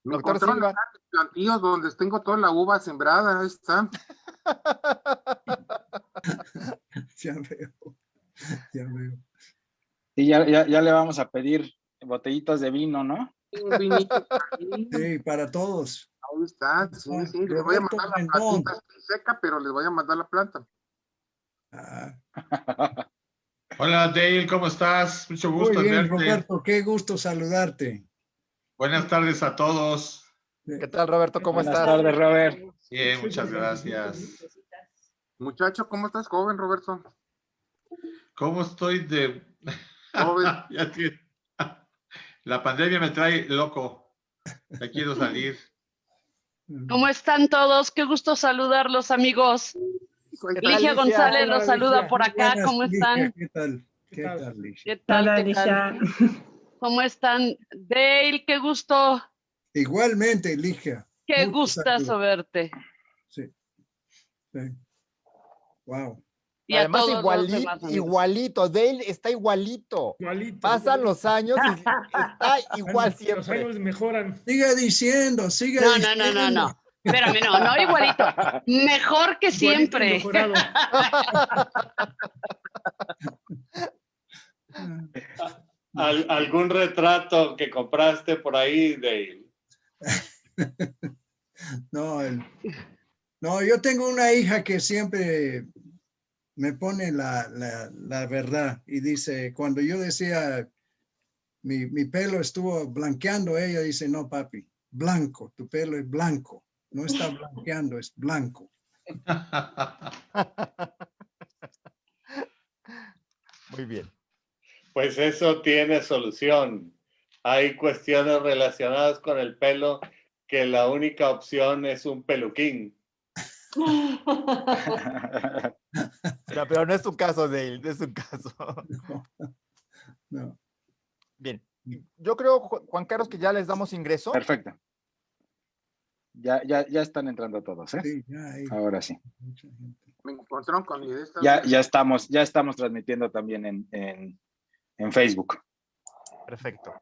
Me Doctor encontraron Silva. acá mis plantíos donde tengo toda la uva sembrada, ahí está. Ya veo, ya veo. Y ya le vamos a pedir botellitas de vino, ¿no? Un vinito ahí. Sí, para todos. Ahí está, sí, Ah, sí. Les voy a Roberto mandar la Rendón. plantita seca, pero les voy a mandar la planta. Ah, Hola Dale, ¿cómo estás? Mucho muy gusto en bien, verte. Roberto, qué gusto saludarte. Buenas tardes a todos. ¿Qué tal, Roberto? ¿Cómo Buenas estás? tardes, Robert. Bien, muchas gracias. Muchacho, ¿cómo estás, joven, Roberto? ¿Cómo estoy de...? Joven. La pandemia me trae loco. Ya quiero salir. ¿Cómo están todos? Qué gusto saludarlos, amigos. ¿Qué tal, Ligia Ligia? González Hola, los saluda Ligia. por acá. Buenas, ¿Cómo Ligia, están? ¿qué tal? ¿Qué ¿Qué tal? tal, Ligia? ¿Qué tal? Hola, ¿Qué Alicia. tal? ¿Cómo están? Dale, qué gusto. Igualmente, Ligia. Qué Mucho gustazo saludo. verte. Sí. Sí. Wow. Y a Además, todos los demás amigos. igualito. Dale está igualito. Igualito. Pasan los años y está igual Los siempre. años mejoran. Siga diciendo, siga No, diciendo. no. Espérame, no igualito. Mejor que Igualito y siempre. mejorado. ¿Algún retrato que compraste por ahí, Dale? No, no, yo tengo una hija que siempre me pone la verdad y dice, cuando yo decía, mi pelo estuvo blanqueando, ella dice, no, papi, blanco, tu pelo es blanco, no está blanqueando, es blanco. Muy bien. Pues eso tiene solución. Hay cuestiones relacionadas con el pelo que la única opción es un peluquín. No, pero no es tu caso, Dale, no es tu caso. No. Bien. Yo creo, Juan Carlos, que ya les damos ingreso. Perfecto. Ya están entrando todos, ¿eh? Sí, ya hay Ahora sí. mucha gente. Me encontraron con mi de estas. Ya estamos transmitiendo también en Facebook. Perfecto.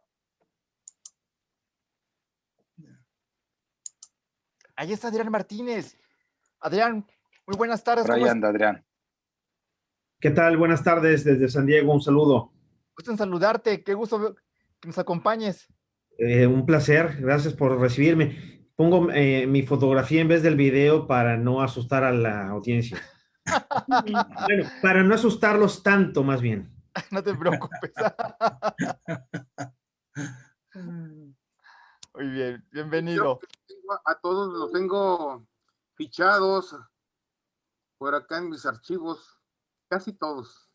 Ahí está Adrián Martínez. Adrián, muy buenas tardes. Por ahí ¿Cómo anda, Adrián. ¿Qué tal? Buenas tardes desde San Diego, un saludo. Gusto en saludarte, qué gusto que nos acompañes. Un placer, gracias por recibirme. Pongo mi fotografía en vez del video para no asustar a la audiencia. Bueno, para no asustarlos tanto, más bien. No te preocupes. Muy bien, bienvenido. A todos los tengo fichados por acá en mis archivos, casi todos.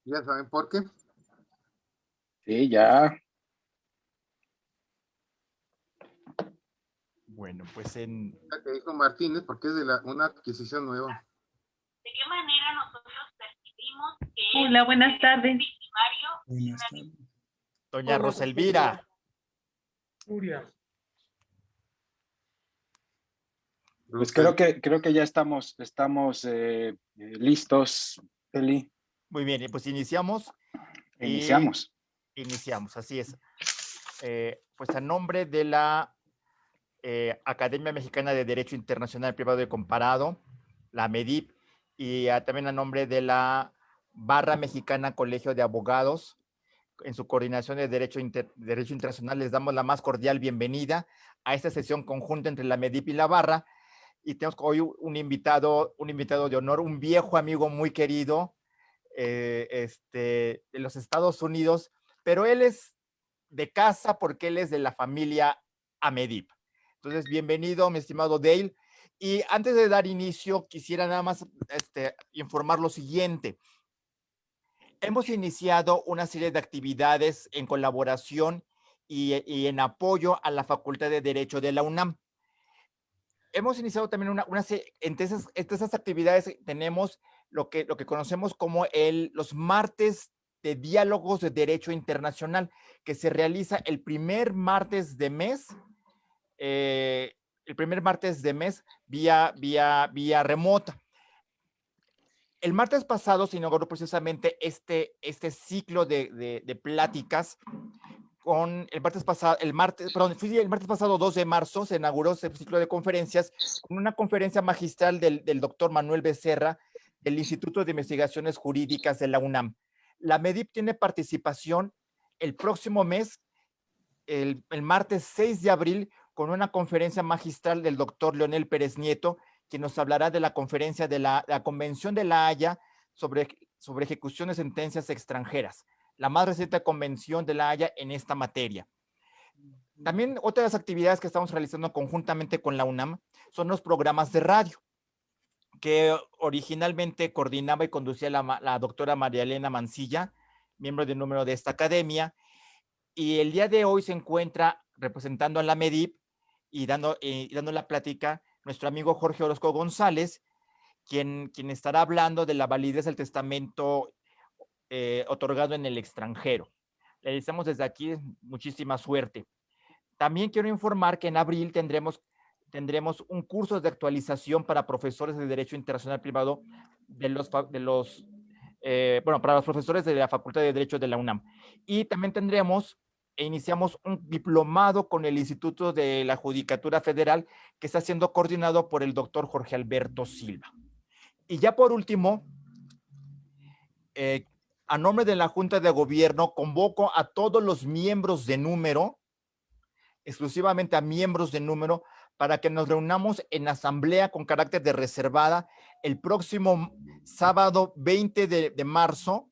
Ya saben por qué. Sí, ya. Bueno, pues en... Que dijo Martínez, porque es de una adquisición nueva. ¿De qué manera nosotros percibimos que Hola, buenas tardes. Buenas tardes. Doña Roselvira. Nuria. Pues creo que ya estamos listos, Eli. Muy bien, pues iniciamos. Iniciamos. Iniciamos, así es. Pues a nombre de la Academia Mexicana de Derecho Internacional Privado y Comparado, la MEDIP, y también a nombre de la Barra Mexicana Colegio de Abogados, en su coordinación de Derecho Internacional, les damos la más cordial bienvenida a esta sesión conjunta entre la MEDIP y la Barra. Y tenemos hoy un invitado de honor, un viejo amigo muy querido de los Estados Unidos, pero él es de casa porque él es de la familia Amedip. Entonces, bienvenido, mi estimado Dale. Y antes de dar inicio, quisiera nada más informar lo siguiente. Hemos iniciado una serie de actividades en colaboración y en apoyo a la Facultad de Derecho de la UNAM. Hemos iniciado también entre esas actividades tenemos lo que conocemos como los martes de diálogos de derecho internacional, que se realiza el primer martes de mes, vía remota. El martes pasado se inauguró precisamente este ciclo de pláticas con el martes pasado, el martes pasado 2 de marzo se inauguró ese ciclo de conferencias con una conferencia magistral del doctor Manuel Becerra del Instituto de Investigaciones Jurídicas de la UNAM. La MEDIP tiene participación el próximo mes, el martes 6 de abril, con una conferencia magistral del doctor Leonel Pérez Nieto, quien nos hablará de la conferencia de la Convención de la Haya sobre ejecución de sentencias extranjeras, la más reciente convención de la Haya en esta materia. También otras actividades que estamos realizando conjuntamente con la UNAM son los programas de radio, que originalmente coordinaba y conducía la doctora María Elena Mancilla, miembro de número de esta academia, y el día de hoy se encuentra representando a la MEDIP y dando la plática nuestro amigo Jorge Orozco González, quien estará hablando de la validez del testamento otorgado en el extranjero. Le deseamos desde aquí muchísima suerte. También quiero informar que en abril tendremos un curso de actualización para profesores de Derecho Internacional Privado para los profesores de la Facultad de Derecho de la UNAM. Y también iniciamos un diplomado con el Instituto de la Judicatura Federal que está siendo coordinado por el doctor Jorge Alberto Silva. Y ya por último, a nombre de la Junta de Gobierno, convoco a todos los miembros de número, exclusivamente a miembros de número, para que nos reunamos en asamblea con carácter de reservada el próximo sábado 20 de marzo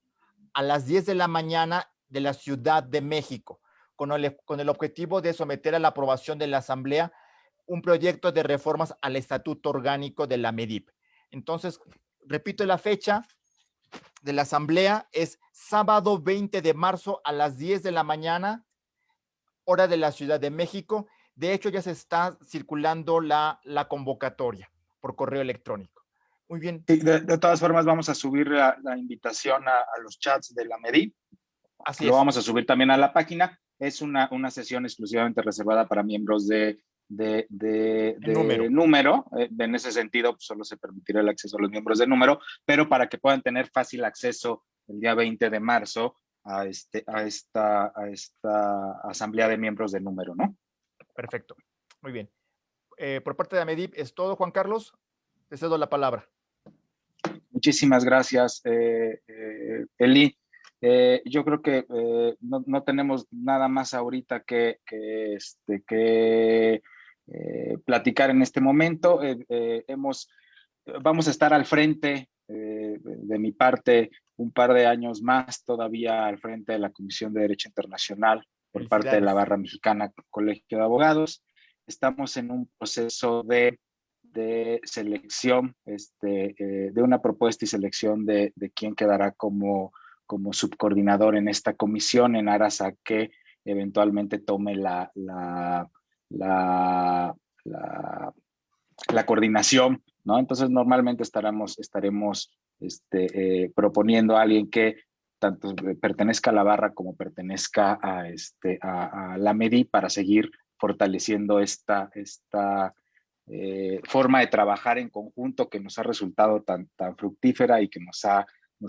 a las 10 de la mañana de la Ciudad de México, con el objetivo de someter a la aprobación de la asamblea un proyecto de reformas al estatuto orgánico de la MEDIP. Entonces, repito la fecha de la asamblea, es sábado 20 de marzo a las 10 de la mañana, hora de la Ciudad de México. De hecho, ya se está circulando la convocatoria por correo electrónico. Muy bien. Sí, de todas formas, vamos a subir la invitación a los chats de la MEDIP. Así Lo es. vamos a subir también a la página. Es una sesión exclusivamente reservada para miembros de número. En ese sentido, pues, solo se permitirá el acceso a los miembros de número, pero para que puedan tener fácil acceso el día 20 de marzo a esta asamblea de miembros de número, ¿no? Perfecto. Muy bien. Por parte de la MEDIP es todo, Juan Carlos. Te cedo la palabra. Muchísimas gracias, Eli. Yo creo que no tenemos nada más ahorita que platicar en este momento. Vamos a estar al frente, de mi parte, un par de años más todavía al frente de la Comisión de Derecho Internacional por parte de la Barra Mexicana Colegio de Abogados. Estamos en un proceso de selección, de una propuesta y selección de quién quedará como subcoordinador en esta comisión, en aras a que eventualmente tome la coordinación, ¿no? Entonces, normalmente estaremos proponiendo a alguien que tanto pertenezca a la barra como pertenezca a la MEDI para seguir fortaleciendo esta forma de trabajar en conjunto que nos ha resultado tan fructífera y que nos ha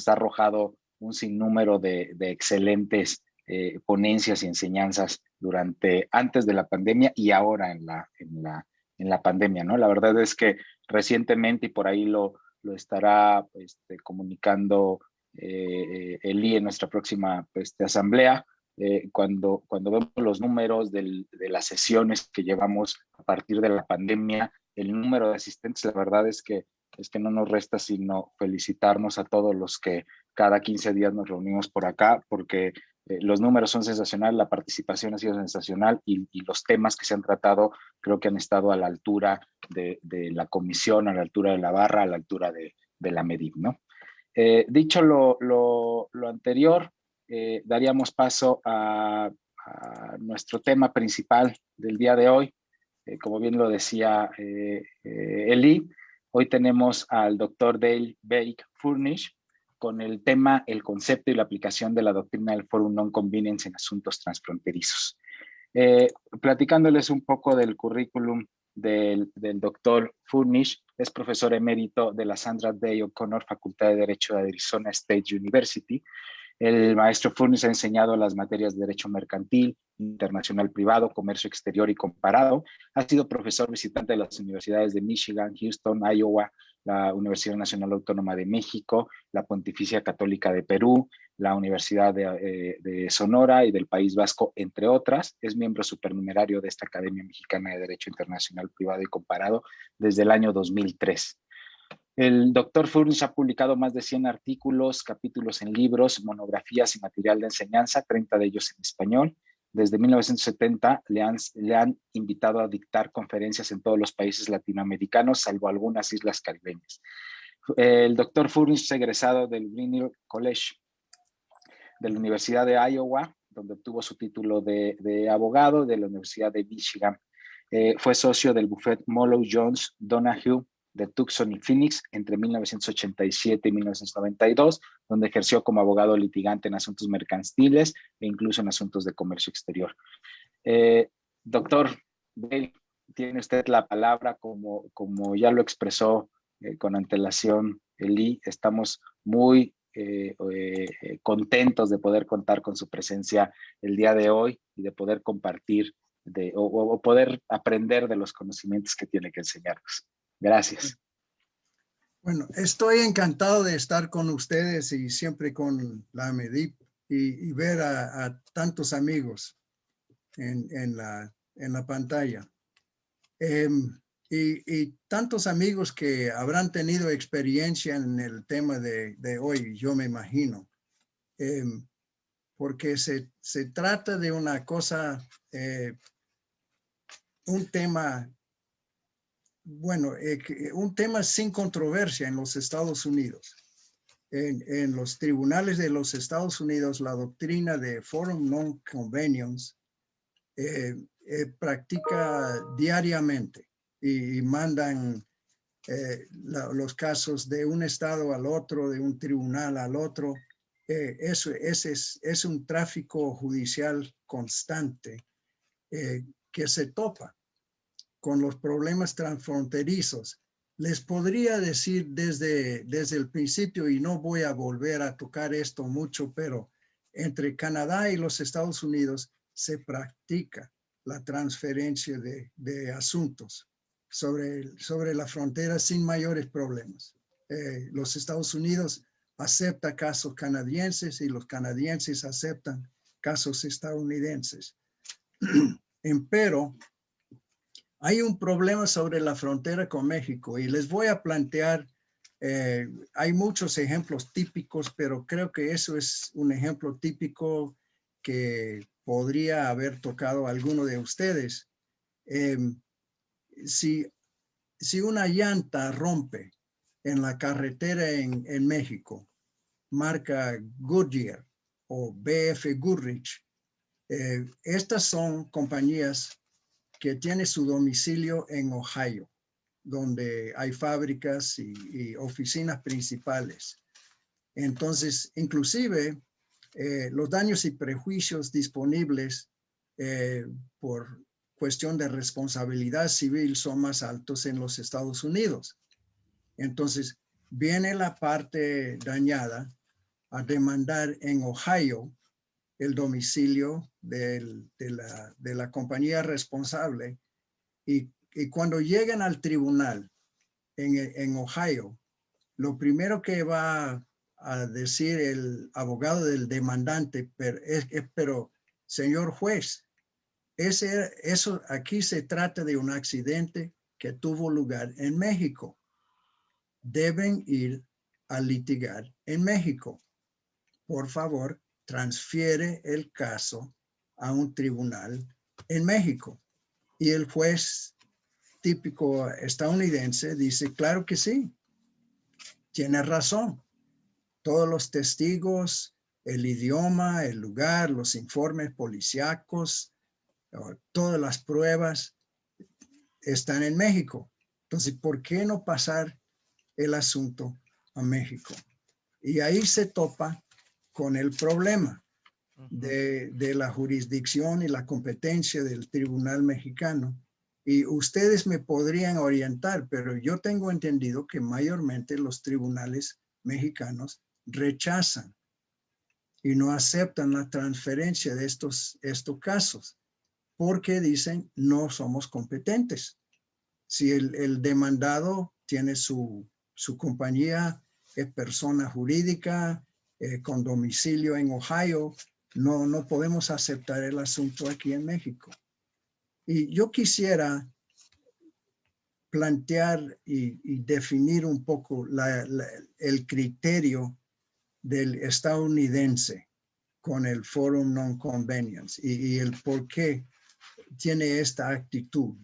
arrojado un sinnúmero de excelentes ponencias y enseñanzas antes de la pandemia y ahora en la pandemia, ¿no? La verdad es que recientemente, y por ahí lo estará comunicando Eli en nuestra próxima asamblea, cuando vemos los números de las sesiones que llevamos a partir de la pandemia, el número de asistentes, la verdad es que no nos resta sino felicitarnos a todos los que cada 15 días nos reunimos por acá, porque los números son sensacionales, la participación ha sido sensacional y los temas que se han tratado creo que han estado a la altura de la comisión, a la altura de la barra, a la altura de la MEDIP, ¿no? Dicho lo anterior, daríamos paso a nuestro tema principal del día de hoy. Como bien lo decía Eli, hoy tenemos al doctor Dale Bake-Furnish con el tema el concepto y la aplicación de la doctrina del Forum Non-Convenience en asuntos transfronterizos. Platicándoles un poco del currículum del doctor Furnish, es profesor emérito de la Sandra Day O'Connor Facultad de Derecho de Arizona State University. El maestro Furnis ha enseñado las materias de Derecho Mercantil, Internacional Privado, Comercio Exterior y Comparado. Ha sido profesor visitante de las universidades de Michigan, Houston, Iowa, la Universidad Nacional Autónoma de México, la Pontificia Católica de Perú, la Universidad de Sonora y del País Vasco, entre otras. Es miembro supernumerario de esta Academia Mexicana de Derecho Internacional Privado y Comparado desde el año 2003. El doctor Furnis ha publicado más de 100 artículos, capítulos en libros, monografías y material de enseñanza, 30 de ellos en español. Desde 1970 le han invitado a dictar conferencias en todos los países latinoamericanos, salvo algunas islas caribeñas. El doctor Furnis es egresado del Grinnell College de la Universidad de Iowa, donde obtuvo su título de abogado, de la Universidad de Michigan. Fue socio del bufete Molloy Jones Donahue de Tucson y Phoenix entre 1987 y 1992, donde ejerció como abogado litigante en asuntos mercantiles e incluso en asuntos de comercio exterior. Doctor Bale, tiene usted la palabra, como ya lo expresó con antelación Eli. Estamos muy contentos de poder contar con su presencia el día de hoy y de poder compartir o poder aprender de los conocimientos que tiene que enseñarnos. Gracias. Bueno, estoy encantado de estar con ustedes y siempre con la MEDIP y ver a tantos amigos en la pantalla. Y tantos amigos que habrán tenido experiencia en el tema de hoy, yo me imagino. Porque se trata de una cosa, un tema... Bueno, un tema sin controversia en los Estados Unidos. En los tribunales de los Estados Unidos, la doctrina de forum non conveniens practica diariamente y mandan los casos de un estado al otro, de un tribunal al otro. Es un tráfico judicial constante que se topa con los problemas transfronterizos. Les podría decir desde el principio, y no voy a volver a tocar esto mucho, pero entre Canadá y los Estados Unidos se practica la transferencia de asuntos sobre la frontera sin mayores problemas. Los Estados Unidos aceptan casos canadienses y los canadienses aceptan casos estadounidenses. Empero, hay un problema sobre la frontera con México y les voy a plantear, hay muchos ejemplos típicos, pero creo que eso es un ejemplo típico que podría haber tocado a alguno de ustedes. Si una llanta rompe en la carretera en México, marca Goodyear o BF Goodrich, estas son compañías que tiene su domicilio en Ohio, donde hay fábricas y oficinas principales. Entonces, inclusive, los daños y prejuicios disponibles por cuestión de responsabilidad civil son más altos en los Estados Unidos. Entonces, viene la parte dañada a demandar en Ohio el domicilio de la compañía responsable y cuando llegan al tribunal en Ohio, lo primero que va a decir el abogado del demandante, pero señor juez, eso aquí se trata de un accidente que tuvo lugar en México. Deben ir a litigar en México. Por favor, transfiere el caso a un tribunal en México. Y el juez típico estadounidense dice, claro que sí, tiene razón. Todos los testigos, el idioma, el lugar, los informes policíacos, todas las pruebas están en México. Entonces, ¿por qué no pasar el asunto a México? Y ahí se topa con el problema de la jurisdicción y la competencia del tribunal mexicano. Y ustedes me podrían orientar, pero yo tengo entendido que mayormente los tribunales mexicanos rechazan y no aceptan la transferencia de estos casos porque dicen no somos competentes. Si el demandado tiene su compañía, es persona jurídica con domicilio en Ohio, no podemos aceptar el asunto aquí en México. Y yo quisiera plantear y definir un poco el criterio del estadounidense con el Forum Non-Convenience y el por qué tiene esta actitud.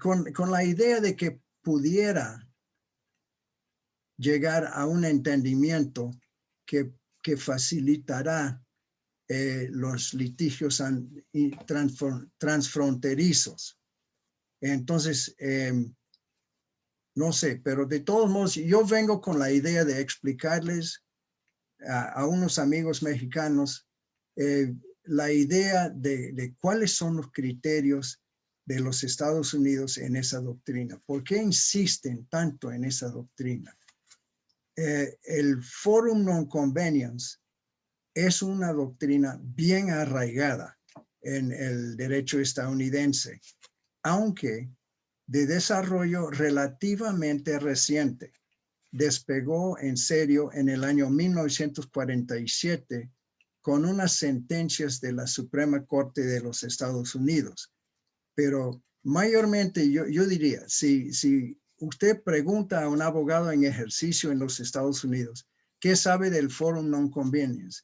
Con la idea de que pudiera llegar a un entendimiento que facilitará los litigios transfronterizos. Entonces, no sé, pero de todos modos, yo vengo con la idea de explicarles a unos amigos mexicanos la idea de cuáles son los criterios de los Estados Unidos en esa doctrina. ¿Por qué insisten tanto en esa doctrina? El Forum Non-Convenience es una doctrina bien arraigada en el derecho estadounidense, aunque de desarrollo relativamente reciente. Despegó en serio en el año 1947 con unas sentencias de la Suprema Corte de los Estados Unidos. Pero mayormente yo diría, si usted pregunta a un abogado en ejercicio en los Estados Unidos, ¿qué sabe del Forum Non-Convenience?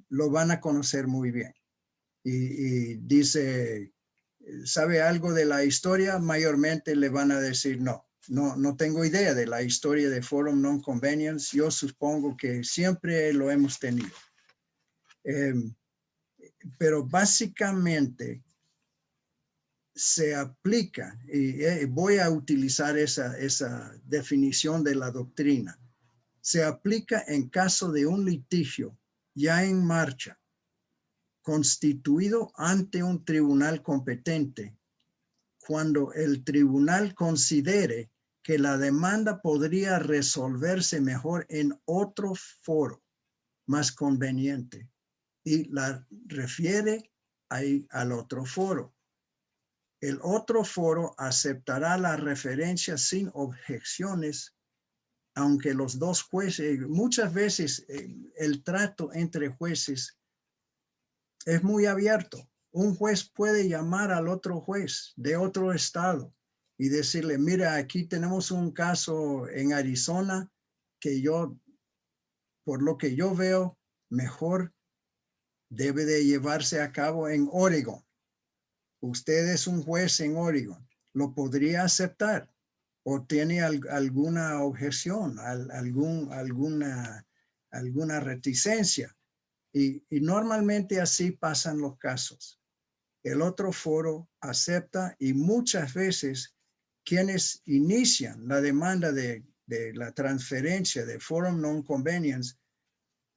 Lo van a conocer muy bien. Y dice, ¿sabe algo de la historia? Mayormente le van a decir no tengo idea de la historia de Forum Non-Convenience. Yo supongo que siempre lo hemos tenido. Pero básicamente se aplica, y voy a utilizar esa definición de la doctrina, se aplica en caso de un litigio ya en marcha, constituido ante un tribunal competente, cuando el tribunal considere que la demanda podría resolverse mejor en otro foro más conveniente y la refiere ahí al otro foro. El otro foro aceptará la referencia sin objeciones, aunque los dos jueces, muchas veces el trato entre jueces es muy abierto. Un juez puede llamar al otro juez de otro estado y decirle, mira, aquí tenemos un caso en Arizona que por lo que yo veo, mejor debe de llevarse a cabo en Oregon. Usted es un juez en Oregon, ¿lo podría aceptar? ¿O tiene alguna objeción, alguna reticencia? Y normalmente así pasan los casos. El otro foro acepta y muchas veces quienes inician la demanda de la transferencia de Forum Non-Convenience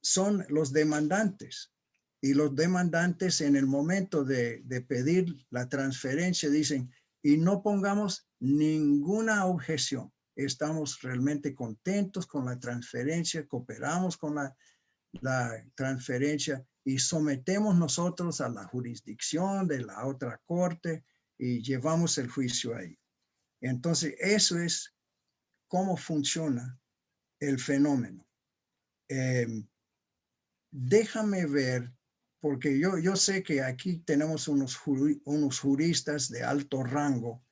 son los demandantes. Y los demandantes en el momento de pedir la transferencia dicen, y no pongamos ninguna objeción. Estamos realmente contentos con la transferencia, cooperamos con la transferencia y sometemos nosotros a la jurisdicción de la otra corte y llevamos el juicio ahí. Entonces, eso es cómo funciona el fenómeno. Déjame ver, porque yo sé que aquí tenemos unos juristas de alto rango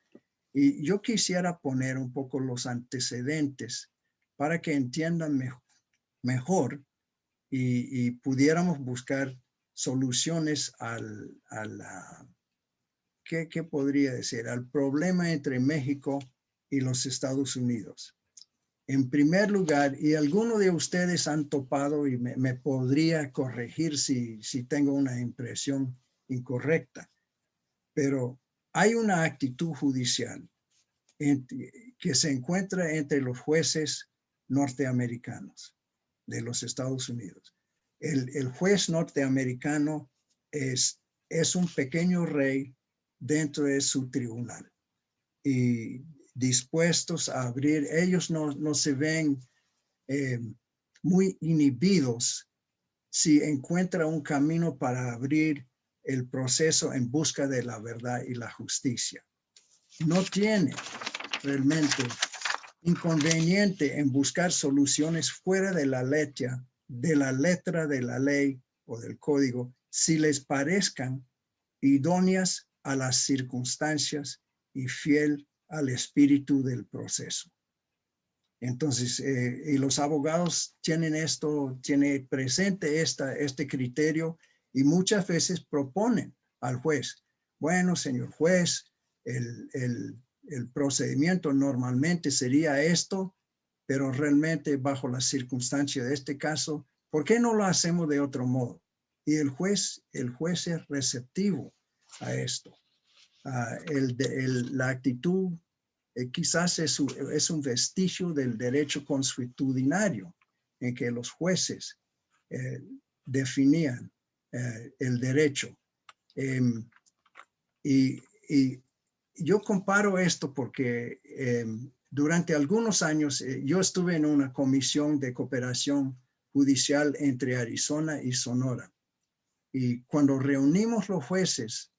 y yo quisiera poner un poco los antecedentes para que entiendan mejor y pudiéramos buscar soluciones ¿qué podría decir? Al problema entre México y los Estados Unidos. En primer lugar, y algunos de ustedes han topado y me podría corregir si tengo una impresión incorrecta, pero hay una actitud judicial que se encuentra entre los jueces norteamericanos de los Estados Unidos. El juez norteamericano es un pequeño rey dentro de su tribunal y dispuestos a abrir. Ellos no se ven muy inhibidos si encuentra un camino para abrir el proceso en busca de la verdad y la justicia. No tiene realmente inconveniente en buscar soluciones fuera de la letra de la ley o del código si les parezcan idóneas a las circunstancias y fiel al espíritu del proceso. Entonces, y los abogados tienen presente este criterio y muchas veces proponen al juez, bueno, señor juez, el procedimiento normalmente sería esto, pero realmente bajo las circunstancias de este caso, ¿por qué no lo hacemos de otro modo? Y el juez es receptivo a esto. La actitud quizás es un vestigio del derecho consuetudinario en que los jueces definían el derecho. Y yo comparo esto porque durante algunos años yo estuve en una comisión de cooperación judicial entre Arizona y Sonora. Y cuando reunimos los jueces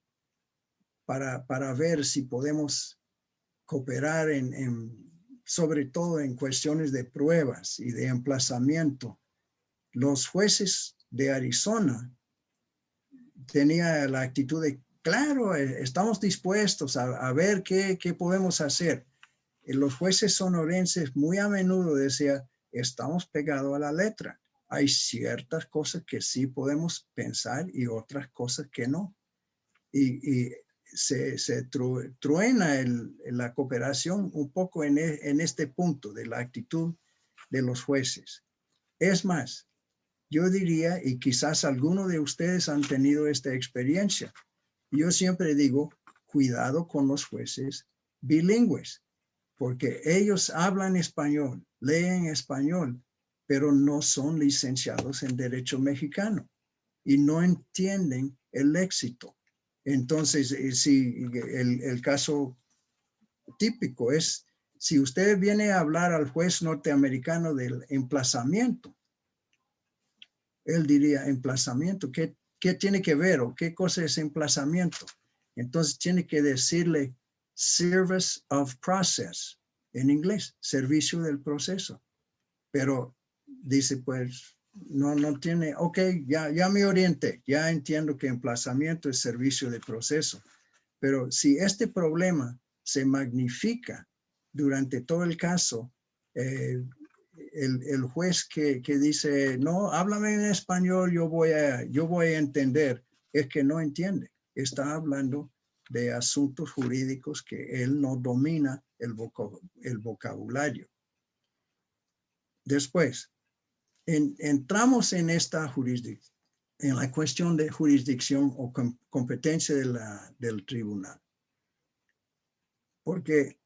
para ver si podemos cooperar sobre todo en cuestiones de pruebas y de emplazamiento, los jueces de Arizona tenían la actitud de, claro, estamos dispuestos a ver qué podemos hacer. Y los jueces sonorenses muy a menudo decían, estamos pegados a la letra. Hay ciertas cosas que sí podemos pensar y otras cosas que no. Y se truena la cooperación un poco en este punto de la actitud de los jueces. Es más, yo diría, y quizás algunos de ustedes han tenido esta experiencia, yo siempre digo, cuidado con los jueces bilingües, porque ellos hablan español, leen español, pero no son licenciados en derecho mexicano y no entienden el léxico. Entonces, si el caso típico es, si usted viene a hablar al juez norteamericano del emplazamiento, él diría, emplazamiento, ¿qué tiene que ver o qué cosa es emplazamiento? Entonces tiene que decirle service of process, en inglés, servicio del proceso. Pero dice, pues, no tiene, ok, ya me orienté, ya entiendo que emplazamiento es servicio de proceso. Pero si este problema se magnifica durante todo el caso, el juez que dice, no, háblame en español, yo voy a entender, es que no entiende. Está hablando de asuntos jurídicos que él no domina el vocabulario. Después, entramos en esta jurisdicción, en la cuestión de jurisdicción o competencia del tribunal. Porque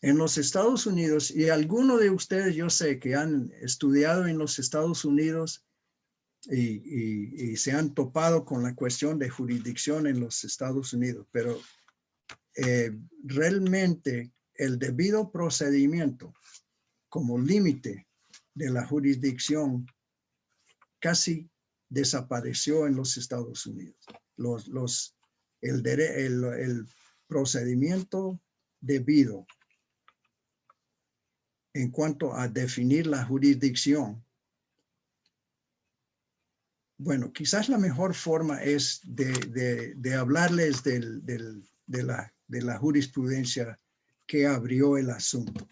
en los Estados Unidos, y algunos de ustedes yo sé que han estudiado en los Estados Unidos y se han topado con la cuestión de jurisdicción en los Estados Unidos, pero realmente el debido procedimiento como límite de la jurisdicción casi desapareció en los Estados Unidos. El procedimiento debido en cuanto a definir la jurisdicción, bueno, quizás la mejor forma es de hablarles de la jurisprudencia que abrió el asunto.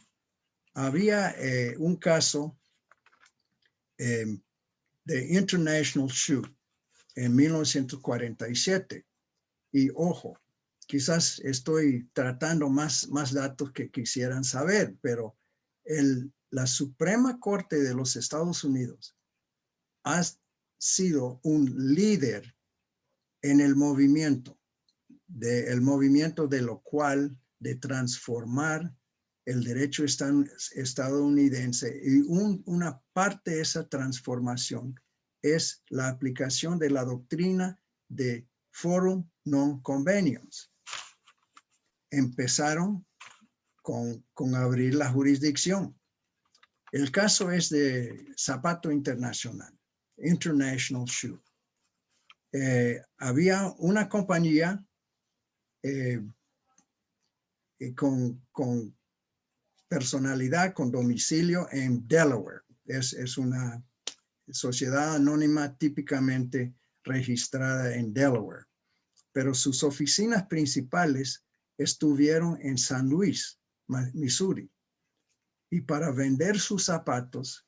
Había un caso de International Shoe en 1947. Y ojo, quizás estoy tratando más datos que quisieran saber, pero la Suprema Corte de los Estados Unidos ha sido un líder en el movimiento de lo cual de transformar el derecho estadounidense, y una parte de esa transformación es la aplicación de la doctrina de forum non conveniens. Empezaron con abrir la jurisdicción. El caso es de zapato internacional, International Shoe. Había una compañía con personalidad, con domicilio en Delaware. Es una sociedad anónima típicamente registrada en Delaware, pero sus oficinas principales estuvieron en San Luis, Missouri. Y para vender sus zapatos,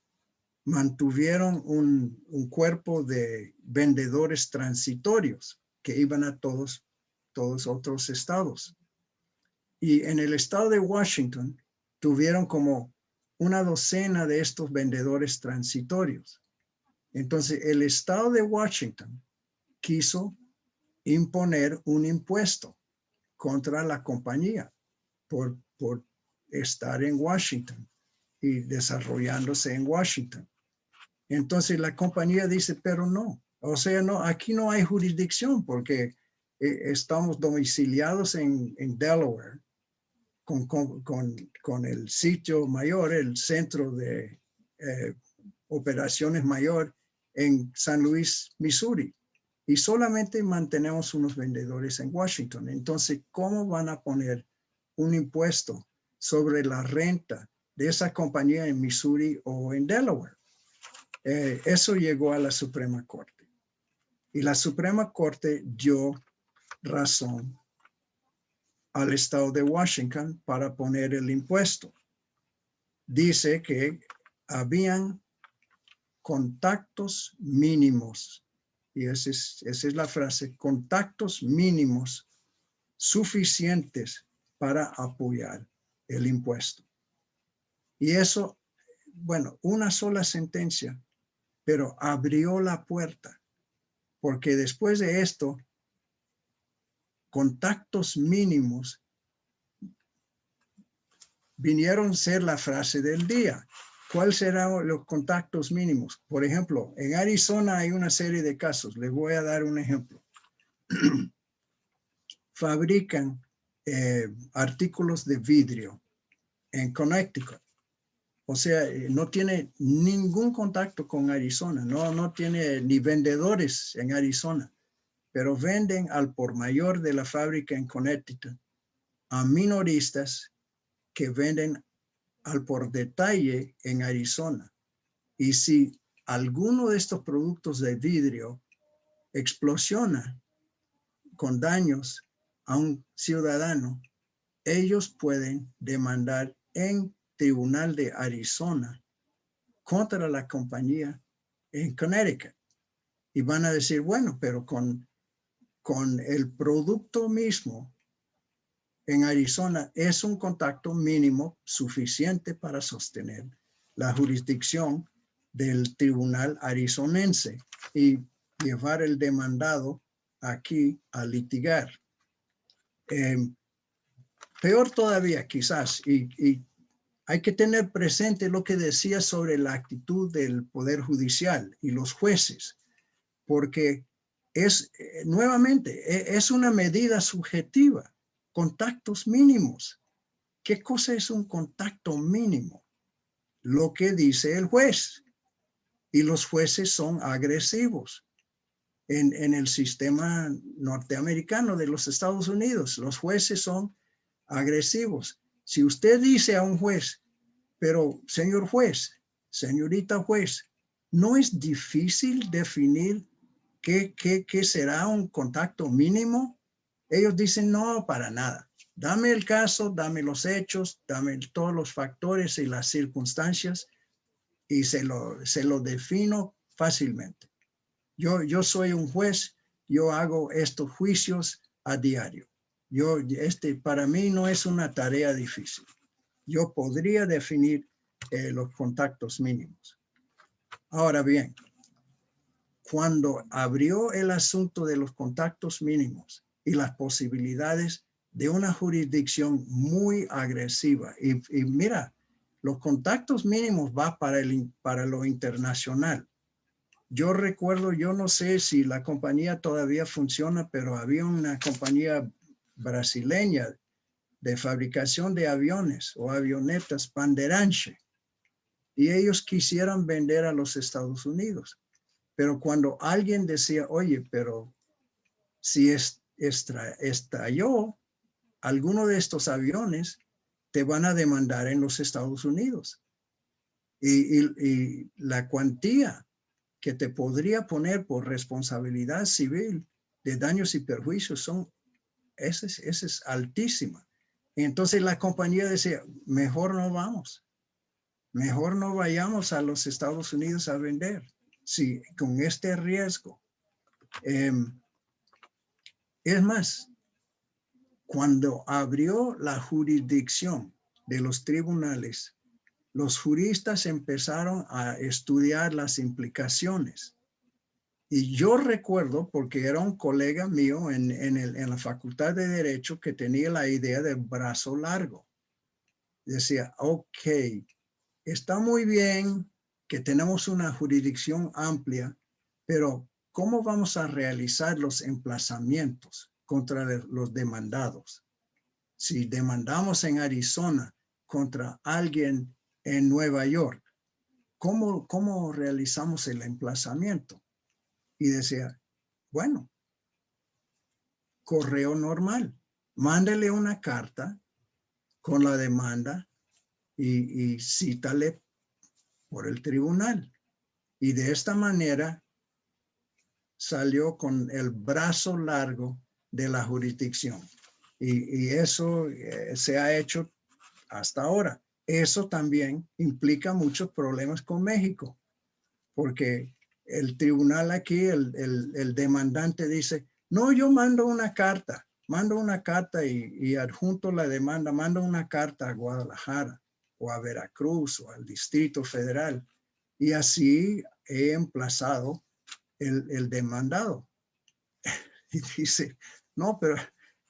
mantuvieron un cuerpo de vendedores transitorios que iban a todos otros estados. Y en el estado de Washington tuvieron como una docena de estos vendedores transitorios. Entonces, el estado de Washington quiso imponer un impuesto contra la compañía por estar en Washington y desarrollándose en Washington. Entonces, la compañía dice, pero no, o sea, no, aquí no hay jurisdicción porque estamos domiciliados en Delaware con el sitio mayor, el centro de operaciones mayor en San Luis, Missouri. Y solamente mantenemos unos vendedores en Washington. Entonces, ¿cómo van a poner un impuesto sobre la renta de esa compañía en Missouri o en Delaware? Eso llegó a la Suprema Corte. Y la Suprema Corte dio razón al estado de Washington para poner el impuesto. Dice que habían contactos mínimos, y esa es la frase, contactos mínimos suficientes para apoyar el impuesto. Y eso, bueno, una sola sentencia, pero abrió la puerta, porque después de esto, contactos mínimos vinieron a ser la frase del día. ¿Cuáles serán los contactos mínimos? Por ejemplo, en Arizona hay una serie de casos. Les voy a dar un ejemplo. Fabrican artículos de vidrio en Connecticut. O sea, no tiene ningún contacto con Arizona. No tiene ni vendedores en Arizona. Pero venden al por mayor de la fábrica en Connecticut a minoristas que venden al por detalle en Arizona. Y si alguno de estos productos de vidrio explosiona con daños a un ciudadano, ellos pueden demandar en Tribunal de Arizona contra la compañía en Connecticut. Y van a decir, bueno, pero con el producto mismo en Arizona es un contacto mínimo suficiente para sostener la jurisdicción del tribunal arizonense y llevar el demandado aquí a litigar. Peor todavía, quizás, y hay que tener presente lo que decía sobre la actitud del Poder Judicial y los jueces, porque nuevamente, es una medida subjetiva. Contactos mínimos. ¿Qué cosa es un contacto mínimo? Lo que dice el juez. Y los jueces son agresivos. En el sistema norteamericano de los Estados Unidos, los jueces son agresivos. Si usted dice a un juez, pero señor juez, señorita juez, no es difícil definir qué será un contacto mínimo. Ellos dicen, no, para nada. Dame el caso, dame los hechos, dame todos los factores y las circunstancias y se lo defino fácilmente. Yo soy un juez, yo hago estos juicios a diario. Para mí no es una tarea difícil. Yo podría definir los contactos mínimos. Ahora bien, cuando abrió el asunto de los contactos mínimos y las posibilidades de una jurisdicción muy agresiva. Y mira, los contactos mínimos va para lo internacional. Yo recuerdo, yo no sé si la compañía todavía funciona, pero había una compañía brasileña de fabricación de aviones o avionetas, Bandeirantes. y ellos quisieran vender a los Estados Unidos. Pero cuando alguien decía, oye, pero si estalló alguno de estos aviones, te van a demandar en los Estados Unidos. Y la cuantía que te podría poner por responsabilidad civil de daños y perjuicios esa es altísima. Y entonces la compañía decía, mejor no vamos. Mejor no vayamos a los Estados Unidos a vender. Sí, con este riesgo. Es más, cuando abrió la jurisdicción de los tribunales, los juristas empezaron a estudiar las implicaciones. Y yo recuerdo, porque era un colega mío en la Facultad de Derecho que tenía la idea del brazo largo. Decía, ok, está muy bien que tenemos una jurisdicción amplia, pero ¿cómo vamos a realizar los emplazamientos contra los demandados? Si demandamos en Arizona contra alguien en Nueva York, ¿cómo realizamos el emplazamiento? Y decía, bueno, correo normal, mándele una carta con la demanda y cítale por el tribunal. Y de esta manera salió con el brazo largo de la jurisdicción. Y eso se ha hecho hasta ahora. Eso también implica muchos problemas con México, porque el tribunal aquí, el demandante dice, no, yo mando una carta y adjunto la demanda, mando una carta a Guadalajara o a Veracruz o al Distrito Federal. Y así he emplazado el demandado. Y dice, no, pero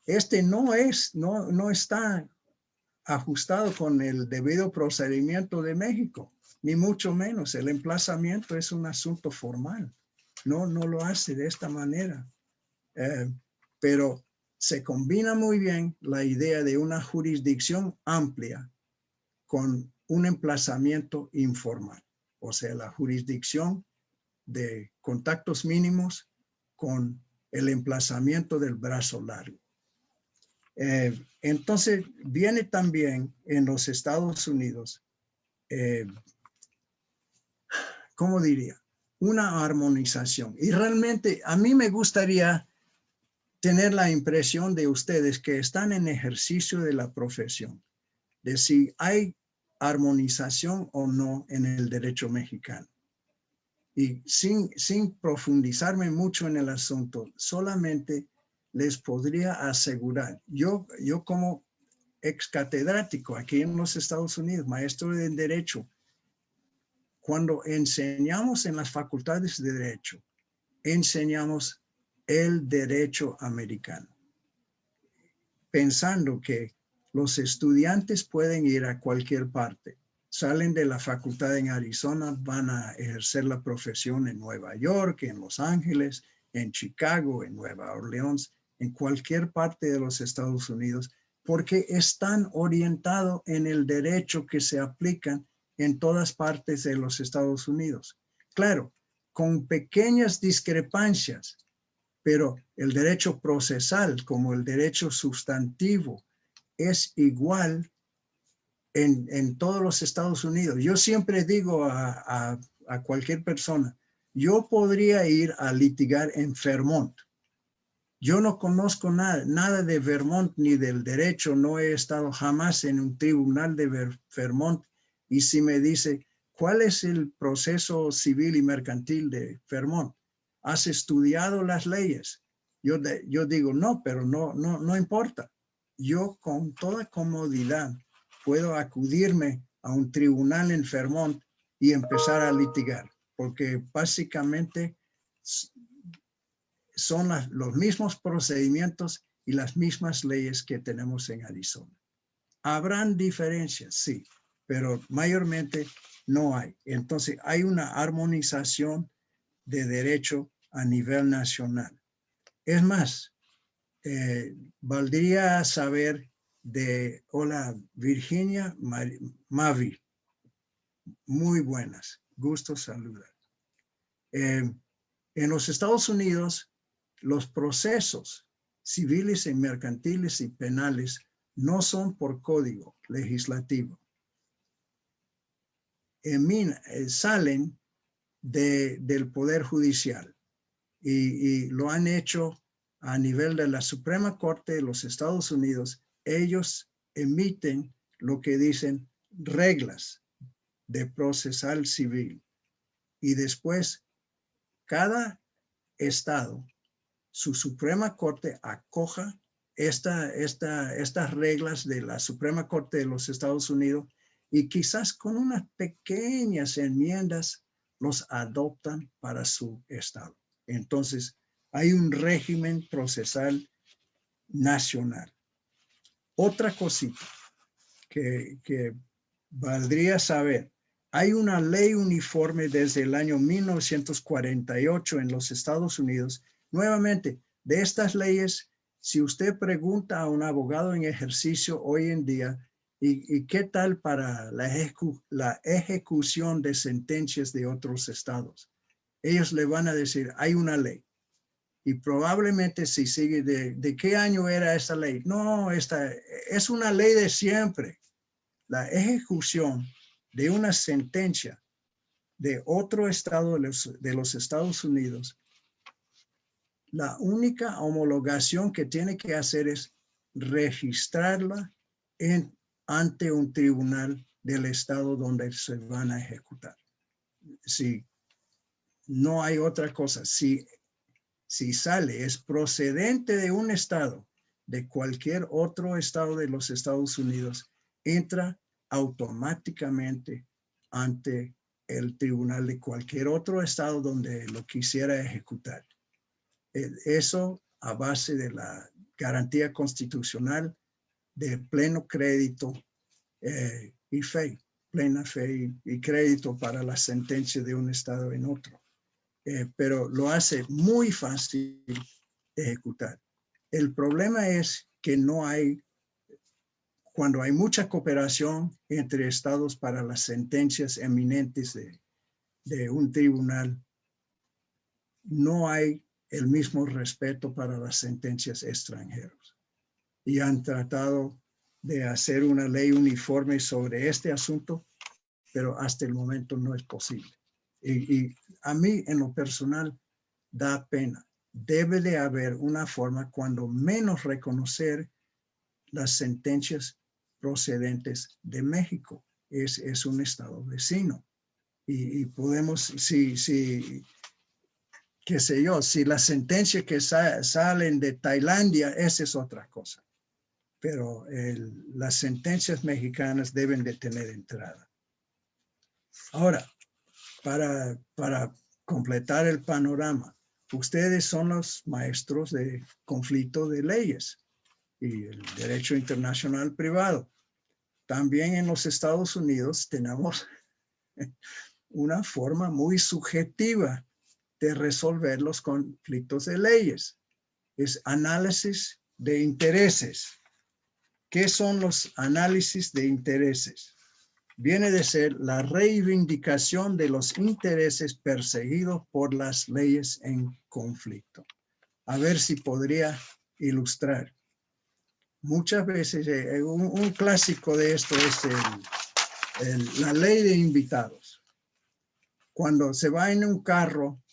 este no está ajustado con el debido procedimiento de México, ni mucho menos. El emplazamiento es un asunto formal. No lo hace de esta manera. Pero se combina muy bien la idea de una jurisdicción amplia con un emplazamiento informal. O sea, la jurisdicción de contactos mínimos con el emplazamiento del brazo largo. Entonces, viene también en los Estados Unidos, ¿cómo diría? Una armonización. Y realmente a mí me gustaría tener la impresión de ustedes que están en ejercicio de la profesión, de si hay armonización o no en el derecho mexicano. Y sin profundizarme mucho en el asunto, solamente les podría asegurar, yo como ex catedrático aquí en los Estados Unidos, maestro de derecho, cuando enseñamos en las facultades de derecho, enseñamos el derecho americano, pensando que los estudiantes pueden ir a cualquier parte. Salen de la facultad en Arizona, van a ejercer la profesión en Nueva York, en Los Ángeles, en Chicago, en Nueva Orleans, en cualquier parte de los Estados Unidos, porque están orientados en el derecho que se aplican en todas partes de los Estados Unidos. Claro, con pequeñas discrepancias, pero el derecho procesal como el derecho sustantivo es igual en todos los Estados Unidos. Yo siempre digo a cualquier persona, yo podría ir a litigar en Vermont. Yo no conozco nada de Vermont ni del derecho, no he estado jamás en un tribunal de Vermont. Y si me dice, ¿cuál es el proceso civil y mercantil de Vermont? ¿Has estudiado las leyes? Yo digo, no, pero no importa. Yo con toda comodidad puedo acudirme a un tribunal en Vermont y empezar a litigar, porque básicamente son los mismos procedimientos y las mismas leyes que tenemos en Arizona. Habrán diferencias, sí, pero mayormente no hay. Entonces hay una armonización de derecho a nivel nacional. Es más, valdría saber hola Virginia Mavi. muy buenas. Gusto saludar. En los Estados Unidos, los procesos civiles y mercantiles y penales no son por código legislativo. Salen del Poder Judicial y lo han hecho a nivel de la Suprema Corte de los Estados Unidos. Ellos emiten lo que dicen reglas de procesal civil y después cada estado, su Suprema Corte acoja estas reglas de la Suprema Corte de los Estados Unidos y quizás con unas pequeñas enmiendas los adoptan para su estado. Entonces, hay un régimen procesal nacional. Otra cosita que valdría saber. Hay una ley uniforme desde el año 1948 en los Estados Unidos. Nuevamente, de estas leyes, si usted pregunta a un abogado en ejercicio hoy en día, ¿y qué tal para la ejecución de sentencias de otros estados? Ellos le van a decir, hay una ley. Y probablemente si sigue, ¿de qué año era esa ley? No, esta es una ley de siempre. La ejecución de una sentencia de otro estado de los Estados Unidos, la única homologación que tiene que hacer es registrarla ante un tribunal del estado donde se van a ejecutar. Si no hay otra cosa, si sale, es procedente de un estado, de cualquier otro estado de los Estados Unidos, entra automáticamente ante el tribunal de cualquier otro estado donde lo quisiera ejecutar. Eso a base de la garantía constitucional de pleno crédito y fe, plena fe y crédito para la sentencia de un estado en otro. Pero lo hace muy fácil de ejecutar. El problema es que cuando hay mucha cooperación entre estados para las sentencias eminentes de un tribunal, no hay el mismo respeto para las sentencias extranjeras. Y han tratado de hacer una ley uniforme sobre este asunto, pero hasta el momento no es posible. Y a mí, en lo personal, da pena. Debe de haber una forma, cuando menos, reconocer las sentencias procedentes de México. Es un estado vecino. Y podemos, qué sé yo, si las sentencias que salen de Tailandia, esa es otra cosa. Pero las sentencias mexicanas deben de tener entrada. Ahora, para completar el panorama, ustedes son los maestros de conflicto de leyes y el derecho internacional privado. También en los Estados Unidos tenemos una forma muy subjetiva de resolver los conflictos de leyes. Es análisis de intereses. ¿Qué son los análisis de intereses? Viene de ser la reivindicación de los intereses perseguidos por las leyes en conflicto. A ver si podría ilustrar. Muchas veces, un clásico de esto es la ley de invitados. Cuando se va en un carro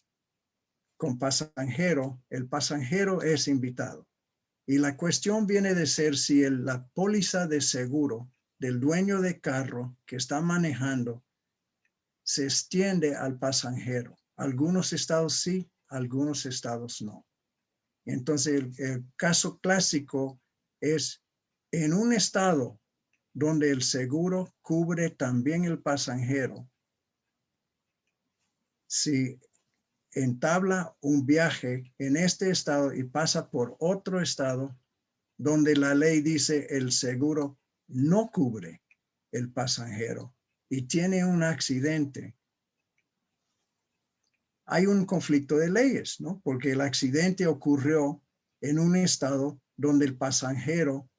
con pasajero, el pasajero es invitado. Y la cuestión viene de ser si la póliza de seguro del dueño de carro que está manejando se extiende al pasajero. Algunos estados sí, algunos estados no. Entonces, el caso clásico es en un estado donde el seguro cubre también el pasajero. Si entabla un viaje en este estado y pasa por otro estado donde la ley dice el seguro no cubre el pasajero y tiene un accidente, hay un conflicto de leyes, ¿no? Porque el accidente ocurrió en un estado donde el pasajero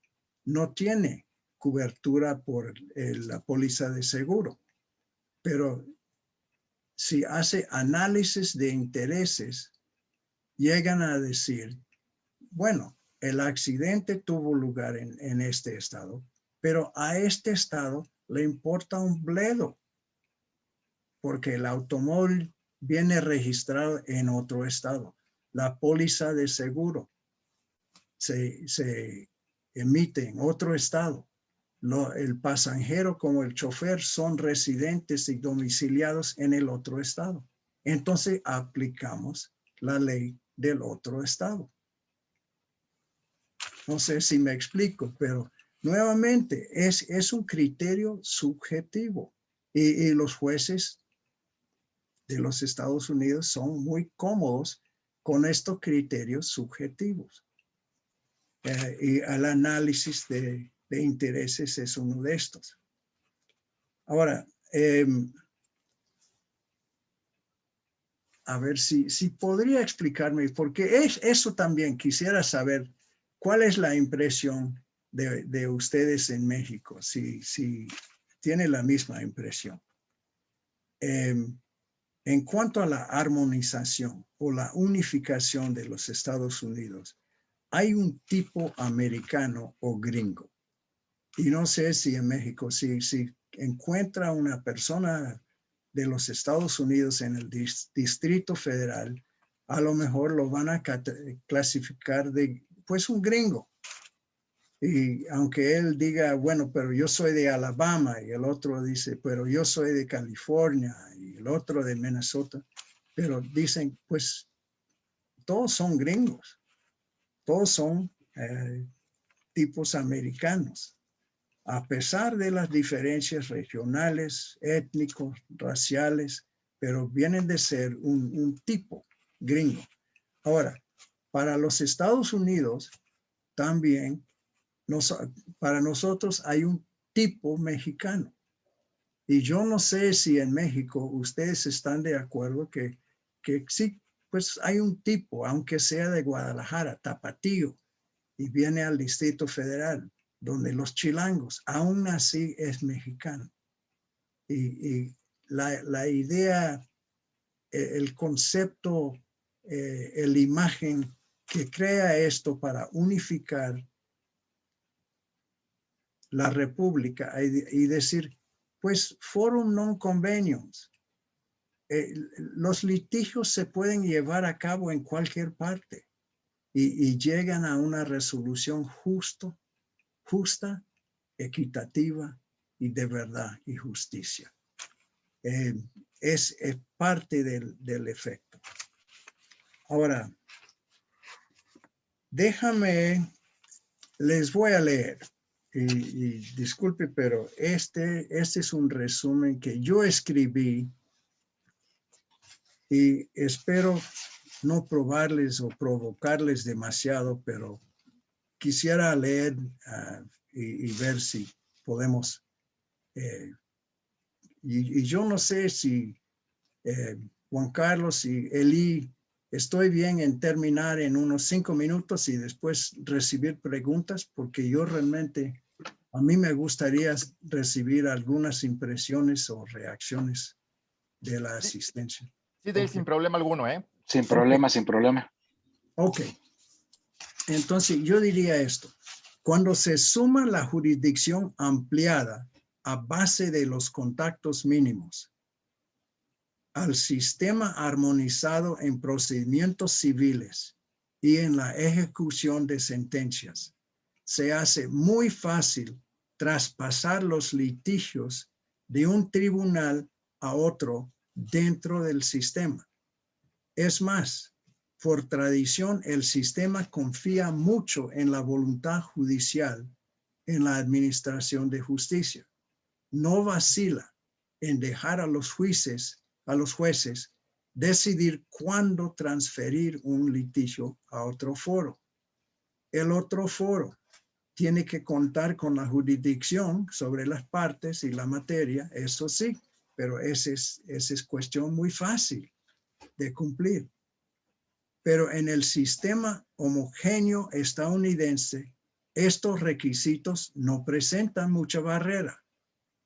no tiene cobertura por la póliza de seguro. pero si hace análisis de intereses, llegan a decir, bueno, el accidente tuvo lugar en este estado, pero a este estado le importa un bledo, porque el automóvil viene registrado en otro estado. La póliza de seguro se emite en otro estado. El pasajero como el chofer son residentes y domiciliados en el otro estado. Entonces aplicamos la ley del otro estado. No sé si me explico, pero nuevamente es un criterio subjetivo y los jueces de los Estados Unidos son muy cómodos con estos criterios subjetivos. Y el análisis de intereses es uno de estos. Ahora, a ver si podría explicarme, porque eso también quisiera saber cuál es la impresión de ustedes en México, si tiene la misma impresión. En cuanto a la armonización o la unificación de los Estados Unidos, hay un tipo americano o gringo. Y no sé si en México, si encuentra una persona de los Estados Unidos en el Distrito Federal, a lo mejor lo van a clasificar de, pues, un gringo. Y aunque él diga, bueno, pero yo soy de Alabama, y el otro dice, pero yo soy de California, y el otro de Minnesota, pero dicen, pues, todos son gringos, todos son tipos americanos, a pesar de las diferencias regionales, étnicos, raciales, pero vienen de ser un tipo gringo. Ahora, para los Estados Unidos, también, para nosotros hay un tipo mexicano. Y yo no sé si en México ustedes están de acuerdo que sí, pues hay un tipo, aunque sea de Guadalajara, tapatío, y viene al Distrito Federal, donde los chilangos, aún así es mexicano. Y la idea, el concepto, la imagen que crea esto para unificar la República y decir, pues, forum non conveniens. Los litigios se pueden llevar a cabo en cualquier parte y llegan a una resolución justa, equitativa y de verdad y justicia. Es parte del efecto. Ahora, les voy a leer. Y disculpe, pero este es un resumen que yo escribí y espero no probarles o provocarles demasiado, pero quisiera leer y ver si podemos. Y yo no sé si Juan Carlos y Eli, estoy bien en terminar en unos 5 minutos y después recibir preguntas, porque yo realmente, a mí me gustaría recibir algunas impresiones o reacciones de la asistencia. Sí, Dale, sin problema alguno, ¿eh? Sin problema, sin problema. Ok. Entonces, yo diría esto. Cuando se suma la jurisdicción ampliada a base de los contactos mínimos al sistema armonizado en procedimientos civiles y en la ejecución de sentencias, se hace muy fácil traspasar los litigios de un tribunal a otro dentro del sistema. Es más, por tradición, el sistema confía mucho en la voluntad judicial en la administración de justicia. No vacila en dejar a los jueces decidir cuándo transferir un litigio a otro foro. El otro foro tiene que contar con la jurisdicción sobre las partes y la materia, eso sí, pero esa es cuestión muy fácil de cumplir. Pero en el sistema homogéneo estadounidense, estos requisitos no presentan mucha barrera.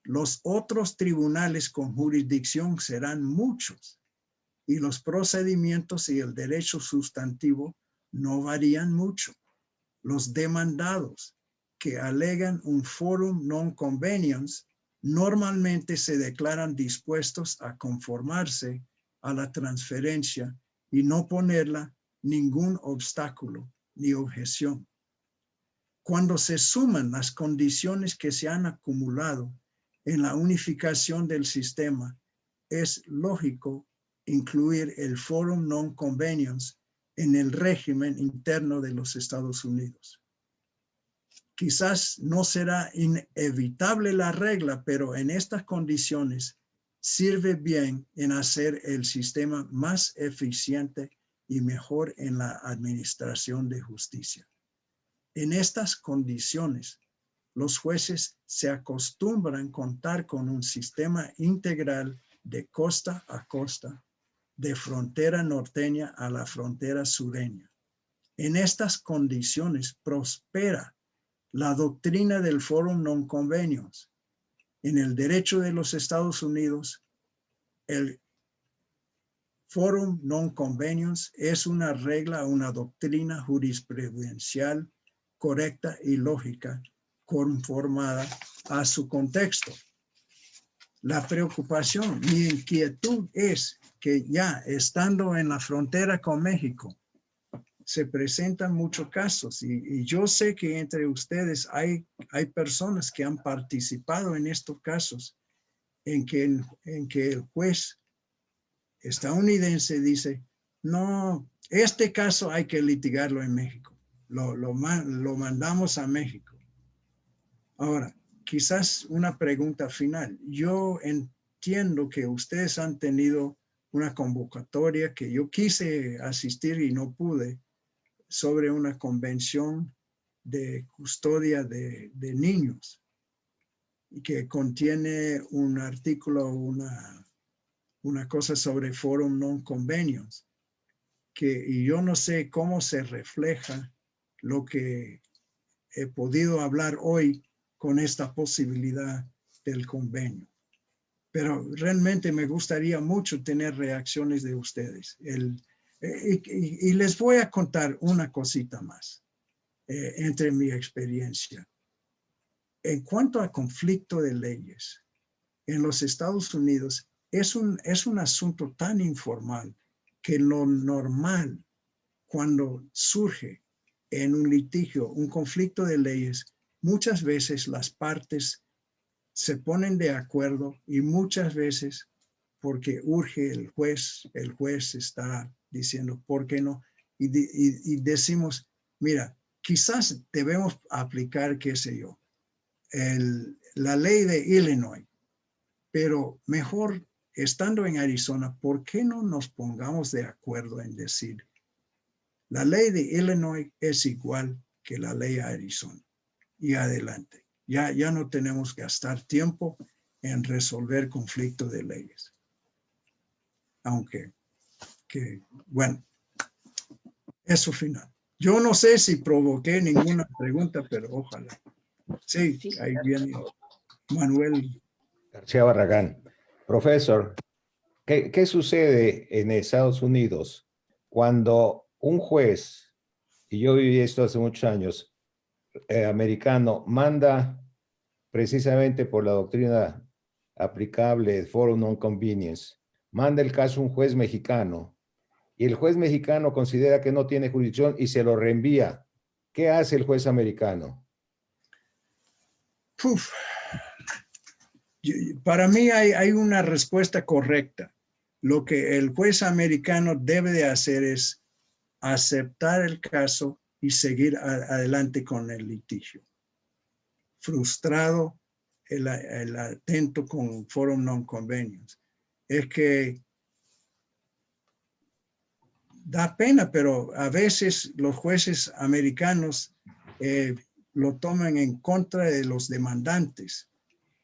los otros tribunales con jurisdicción serán muchos y los procedimientos y el derecho sustantivo no varían mucho. Los demandados que alegan un forum non conveniens normalmente se declaran dispuestos a conformarse a la transferencia y no ponerla ningún obstáculo ni objeción. Cuando se suman las condiciones que se han acumulado en la unificación del sistema, es lógico incluir el forum non conveniens en el régimen interno de los Estados Unidos. Quizás no será inevitable la regla, pero en estas condiciones sirve bien en hacer el sistema más eficiente y mejor en la administración de justicia. En estas condiciones, los jueces se acostumbran a contar con un sistema integral de costa a costa, de frontera norteña a la frontera sureña. En estas condiciones prospera la doctrina del forum non conveniens. En el derecho de los Estados Unidos, el forum non conveniens es una regla, una doctrina jurisprudencial correcta y lógica, conformada a su contexto. La preocupación, mi inquietud es que ya estando en la frontera con México, se presentan muchos casos y yo sé que entre ustedes hay personas que han participado en estos casos en que el juez estadounidense dice, no, este caso hay que litigarlo en México, lo mandamos a México. Ahora, quizás una pregunta final. Yo entiendo que ustedes han tenido una convocatoria que yo quise asistir y no pude, sobre una convención de custodia de niños y que contiene un artículo, una cosa sobre forum non conveniens, y yo no sé cómo se refleja lo que he podido hablar hoy con esta posibilidad del convenio. Pero realmente me gustaría mucho tener reacciones de ustedes. Y les voy a contar una cosita más entre mi experiencia. En cuanto a conflicto de leyes, en los Estados Unidos es un asunto tan informal que lo normal cuando surge en un litigio, un conflicto de leyes, muchas veces las partes se ponen de acuerdo y muchas veces porque urge el juez está diciendo, ¿por qué no? Y decimos, mira, quizás debemos aplicar, qué sé yo, la ley de Illinois, pero mejor estando en Arizona, ¿por qué no nos pongamos de acuerdo en decir, la ley de Illinois es igual que la ley de Arizona? Y adelante. Ya no tenemos que gastar tiempo en resolver conflictos de leyes. Aunque, bueno, eso final. Yo no sé si provoqué ninguna pregunta, pero ojalá. Sí, ahí viene Manuel García Barragán. Profesor, ¿qué sucede en Estados Unidos cuando un juez, y yo viví esto hace muchos años, americano, manda precisamente por la doctrina aplicable forum non conveniens, manda el caso a un juez mexicano y el juez mexicano considera que no tiene jurisdicción y se lo reenvía? ¿Qué hace el juez americano? Para mí hay una respuesta correcta. Lo que el juez americano debe de hacer es aceptar el caso y seguir adelante con el litigio. Frustrado el atento con forum non conveniens. Es que da pena, pero a veces los jueces americanos lo toman en contra de los demandantes.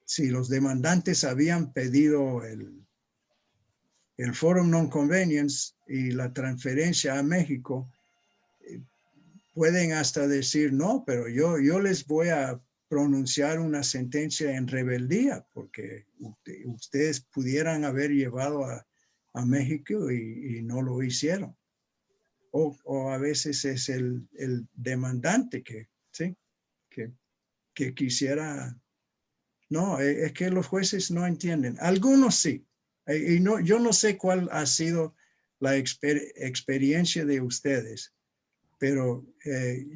Si los demandantes habían pedido el forum non conveniens y la transferencia a México, pueden hasta decir, no, pero yo les voy a pronunciar una sentencia en rebeldía, porque ustedes pudieran haber llevado a México y no lo hicieron. O a veces es el demandante que, ¿sí? que quisiera. No, es que los jueces no entienden. Algunos sí. Y no, yo no sé cuál ha sido la experiencia de ustedes, pero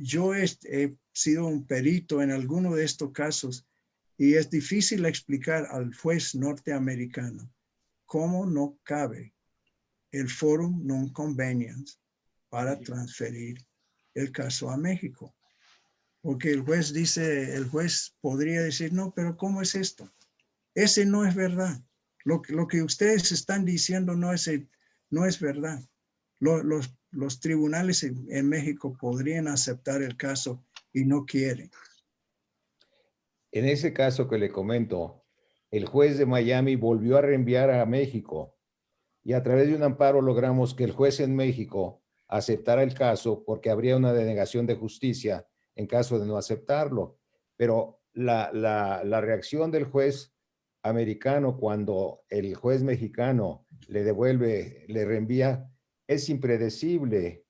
yo he sido un perito en alguno de estos casos y es difícil explicar al juez norteamericano cómo no cabe el forum non convenience para transferir el caso a México. Porque el juez podría decir, no, pero ¿cómo es esto? Ese no es verdad. Lo que ustedes están diciendo no es verdad. Los tribunales en México podrían aceptar el caso y no quieren. En ese caso que le comento, el juez de Miami volvió a reenviar a México y a través de un amparo logramos que el juez en México aceptara el caso porque habría una denegación de justicia en caso de no aceptarlo. Pero la reacción del juez americano cuando el juez mexicano le devuelve, le reenvía, es impredecible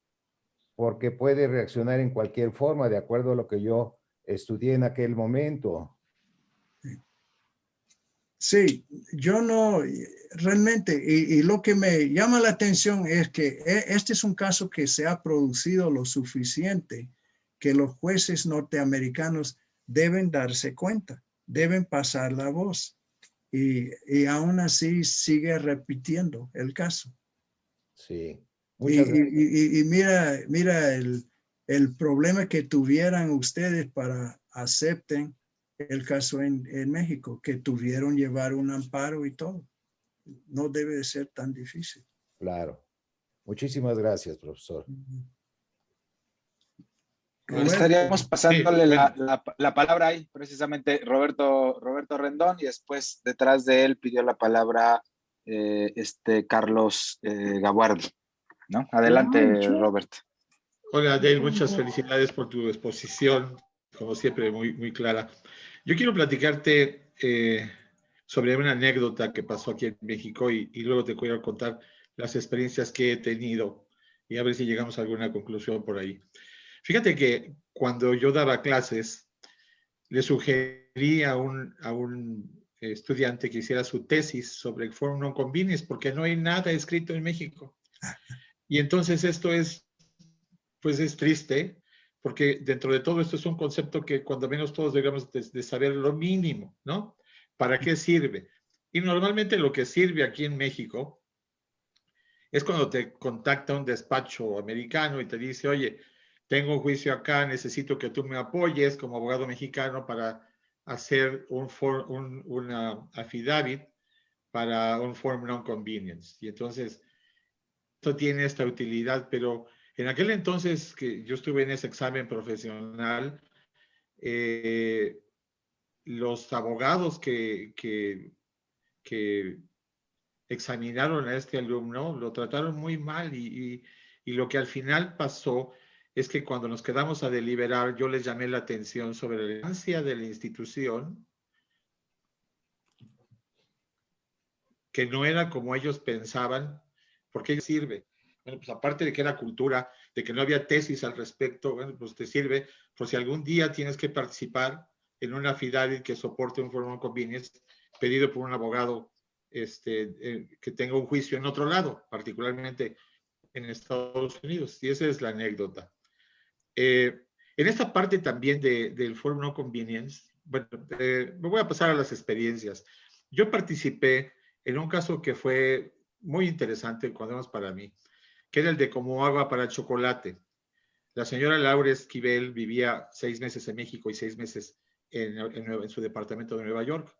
porque puede reaccionar en cualquier forma de acuerdo a lo que yo estudié en aquel momento. Sí, yo no, realmente, y lo que me llama la atención es que este es un caso que se ha producido lo suficiente que los jueces norteamericanos deben darse cuenta, deben pasar la voz. Y aún así sigue repitiendo el caso. Sí. Y mira el problema que tuvieran ustedes para acepten el caso en México, que tuvieron llevar un amparo y todo. No debe de ser tan difícil. Claro. Muchísimas gracias, profesor. Estaríamos pasándole la palabra ahí, precisamente Roberto Rendón, y después detrás de él pidió la palabra Carlos Gaguardi, ¿no? Adelante, Robert. Hola, Dale, muchas felicidades por tu exposición, como siempre, muy, muy clara. Yo quiero platicarte sobre una anécdota que pasó aquí en México y luego te quiero contar las experiencias que he tenido y a ver si llegamos a alguna conclusión por ahí. Fíjate que cuando yo daba clases, le sugerí a un estudiante que hiciera su tesis sobre el Forum Non Convenience, porque no hay nada escrito en México. Y entonces esto es triste, porque dentro de todo esto es un concepto que cuando menos todos debemos de saber lo mínimo, ¿no? ¿Para qué sirve? Y normalmente lo que sirve aquí en México es cuando te contacta un despacho americano y te dice, oye, tengo un juicio acá, necesito que tú me apoyes como abogado mexicano para hacer una affidavit para un forum non convenience. Y entonces, esto tiene esta utilidad, pero en aquel entonces que yo estuve en ese examen profesional, los abogados que examinaron a este alumno lo trataron muy mal y lo que al final pasó es que cuando nos quedamos a deliberar, yo les llamé la atención sobre la relevancia de la institución, que no era como ellos pensaban, porque sirve. Bueno, pues aparte de que era cultura, de que no había tesis al respecto, bueno, pues te sirve por si algún día tienes que participar en una affidavit que soporte un forum non convenience pedido por un abogado que tenga un juicio en otro lado, particularmente en Estados Unidos. Y esa es la anécdota. En esta parte también del forum non convenience, bueno, me voy a pasar a las experiencias. Yo participé en un caso que fue muy interesante, cuando menos para mí, que era el de como agua para chocolate. La señora Laura Esquivel vivía 6 meses en México y 6 meses en su departamento de Nueva York.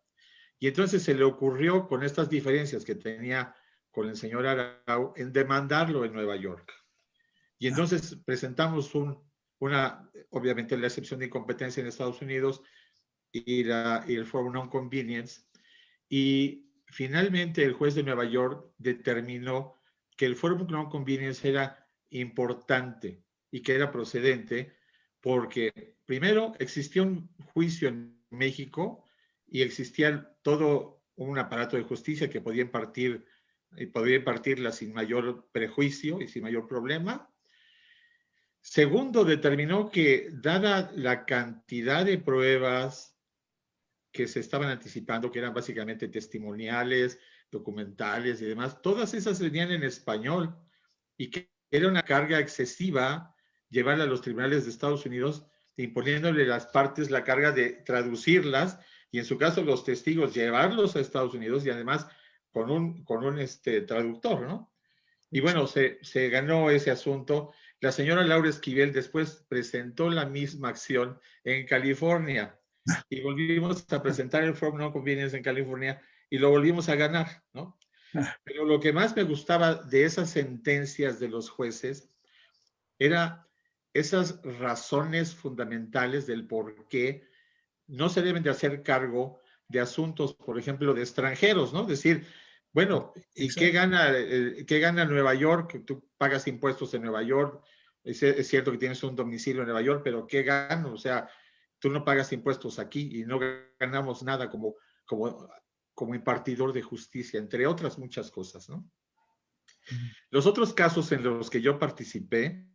Y entonces se le ocurrió, con estas diferencias que tenía con el señor Arau, en demandarlo en Nueva York. Y entonces presentamos obviamente la excepción de incompetencia en Estados Unidos y el forum non convenience. Y finalmente el juez de Nueva York determinó que el forum non convenience era importante y que era procedente porque primero existía un juicio en México y existía todo un aparato de justicia que podía impartirla sin mayor prejuicio y sin mayor problema. Segundo, determinó que dada la cantidad de pruebas que se estaban anticipando, que eran básicamente testimoniales, documentales y demás, todas esas venían en español y que era una carga excesiva llevarla a los tribunales de Estados Unidos, imponiéndole las partes la carga de traducirlas y en su caso los testigos llevarlos a Estados Unidos y además con un traductor, ¿no? Y bueno, se ganó ese asunto. La señora Laura Esquivel después presentó la misma acción en California y volvimos a presentar el Forum Non Convenience en California y lo volvimos a ganar, ¿no? Pero lo que más me gustaba de esas sentencias de los jueces era esas razones fundamentales del por qué no se deben de hacer cargo de asuntos, por ejemplo, de extranjeros, ¿no? Decir, bueno, ¿y qué gana Nueva York? Tú pagas impuestos en Nueva York, es cierto que tienes un domicilio en Nueva York, pero ¿qué gano? O sea, tú no pagas impuestos aquí y no ganamos nada como impartidor de justicia, entre otras muchas cosas, ¿no? Los otros casos en los que yo participé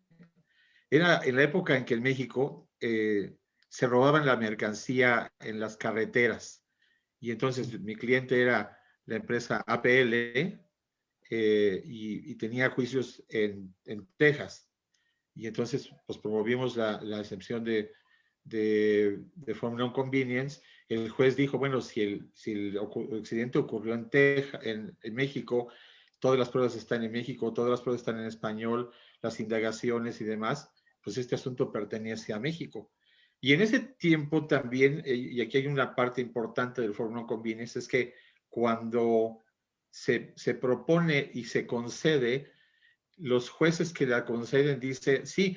era en la época en que en México se robaban la mercancía en las carreteras. Y entonces mi cliente era la empresa APL y tenía juicios en Texas. Y entonces pues promovimos la excepción de Forum Non Convenience. El juez dijo, bueno, si el accidente ocurrió en Texas, en México, todas las pruebas están en México, todas las pruebas están en español, las indagaciones y demás, pues este asunto pertenece a México. Y en ese tiempo también, y aquí hay una parte importante del Forum Non Convenience, es que cuando se propone y se concede, los jueces que la conceden dicen, sí,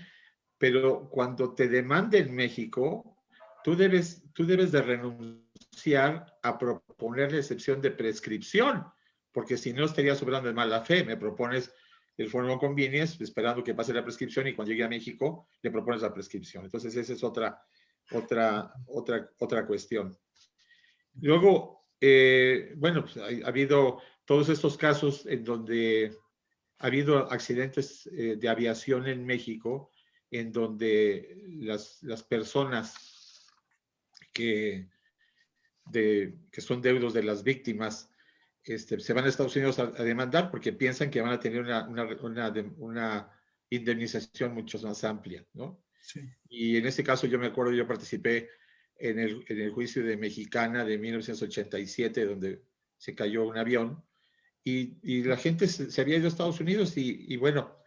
pero cuando te demande en México, tú debes de renunciar a proponer la excepción de prescripción, porque si no estarías obrando de mala fe. Me propones el Forum Non Convenience esperando que pase la prescripción y cuando llegue a México le propones la prescripción. Entonces esa es otra cuestión. Luego, bueno, pues ha habido todos estos casos en donde ha habido accidentes de aviación en México, en donde las personas que son deudos de las víctimas se van a Estados Unidos a demandar porque piensan que van a tener una indemnización mucho más amplia, ¿no? Sí. Y en ese caso yo me acuerdo, yo participé en el juicio de Mexicana de 1987, donde se cayó un avión y la gente se había ido a Estados Unidos y bueno,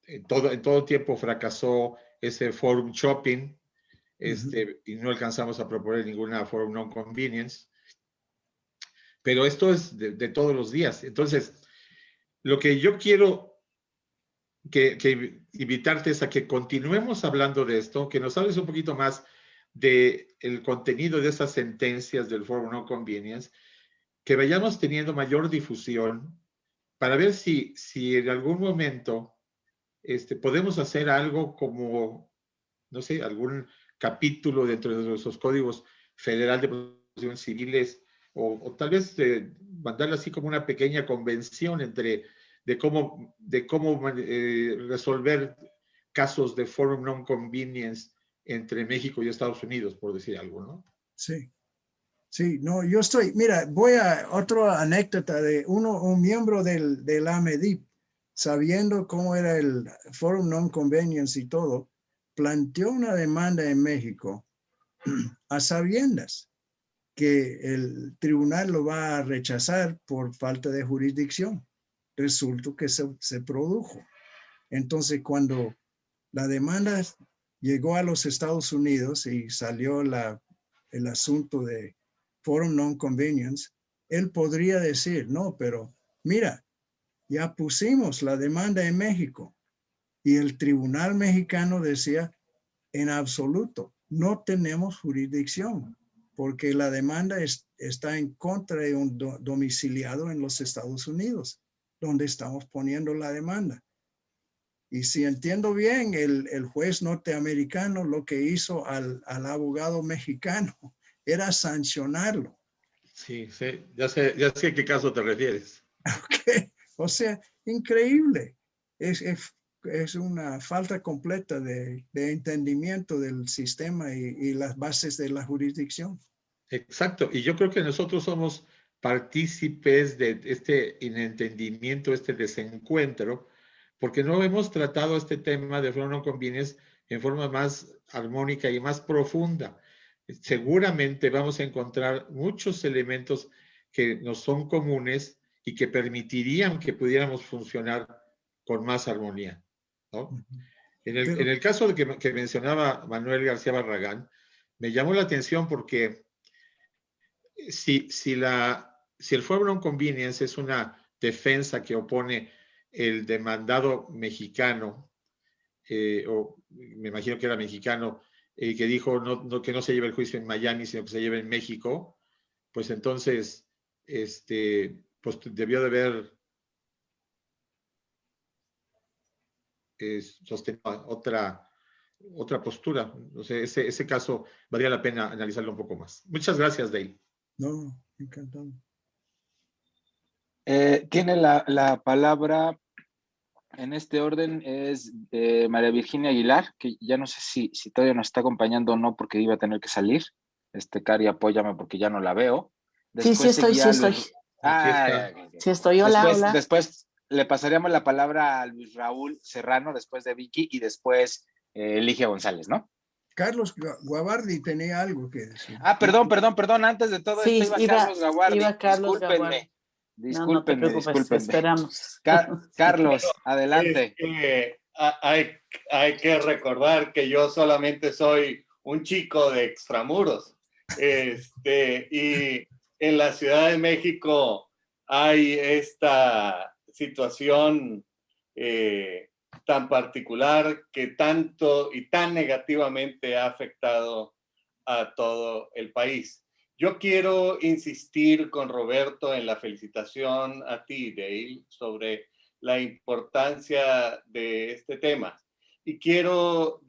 en todo tiempo fracasó ese forum shopping, y no alcanzamos a proponer ninguna forum non convenience. Pero esto es de todos los días. Entonces, lo que yo quiero que invitarte es a que continuemos hablando de esto, que nos hables un poquito más del contenido de esas sentencias del Forum Non Convenience, que vayamos teniendo mayor difusión para ver si en algún momento podemos hacer algo como, no sé, algún capítulo dentro de nuestros códigos federal de procedimientos civiles o tal vez mandarle así como una pequeña convención de cómo resolver casos de Forum Non Convenience entre México y Estados Unidos, por decir algo, ¿no? Sí. Sí, no, yo estoy, mira, voy a otra anécdota de un miembro del AMEDIP, sabiendo cómo era el Forum Non Convenience y todo, planteó una demanda en México a sabiendas que el tribunal lo va a rechazar por falta de jurisdicción. Resultó que se produjo. Entonces, cuando la demanda llegó a los Estados Unidos y salió el asunto de Forum Non Convenience, él podría decir, no, pero mira, ya pusimos la demanda en México. Y el tribunal mexicano decía, en absoluto, no tenemos jurisdicción, porque la demanda está en contra de un domiciliado en los Estados Unidos, donde estamos poniendo la demanda. Y si entiendo bien, el juez norteamericano lo que hizo al abogado mexicano era sancionarlo. Sí, sí, ya sé a qué caso te refieres. Okay. O sea, increíble. Es una falta completa de entendimiento del sistema y las bases de la jurisdicción. Exacto, y yo creo que nosotros somos partícipes de este inentendimiento, este desencuentro, porque no hemos tratado este tema de Forum Non Conveniens en forma más armónica y más profunda. Seguramente vamos a encontrar muchos elementos que nos son comunes y que permitirían que pudiéramos funcionar con más armonía, ¿no? En el caso de que mencionaba Manuel García Barragán, me llamó la atención porque si el Forum Non Conveniens es una defensa que opone el demandado mexicano, o me imagino que era mexicano, que dijo que no se lleve el juicio en Miami, sino que se lleve en México, pues entonces pues debió de haber sostenido otra postura. O sea, ese caso valdría la pena analizarlo un poco más. Muchas gracias, Dale. No, encantado. Tiene la palabra en este orden es María Virginia Aguilar, que ya no sé si todavía nos está acompañando o no porque iba a tener que salir. Cari, apóyame porque ya no la veo. Después sí estoy. Sí estoy, hola. Después le pasaríamos la palabra a Luis Raúl Serrano, después de Vicky y después Ligia González, ¿no? Carlos Guavardi tenía algo que decir. Perdón. Antes de todo esto iba Carlos Guavardi. Discúlpenme. No te preocupes, esperamos. Carlos, adelante. Hay que recordar que yo solamente soy un chico de extramuros. Y en la Ciudad de México hay esta situación tan particular que tanto y tan negativamente ha afectado a todo el país. Yo quiero insistir con Roberto en la felicitación a ti, Dale, sobre la importancia de este tema. Y quiero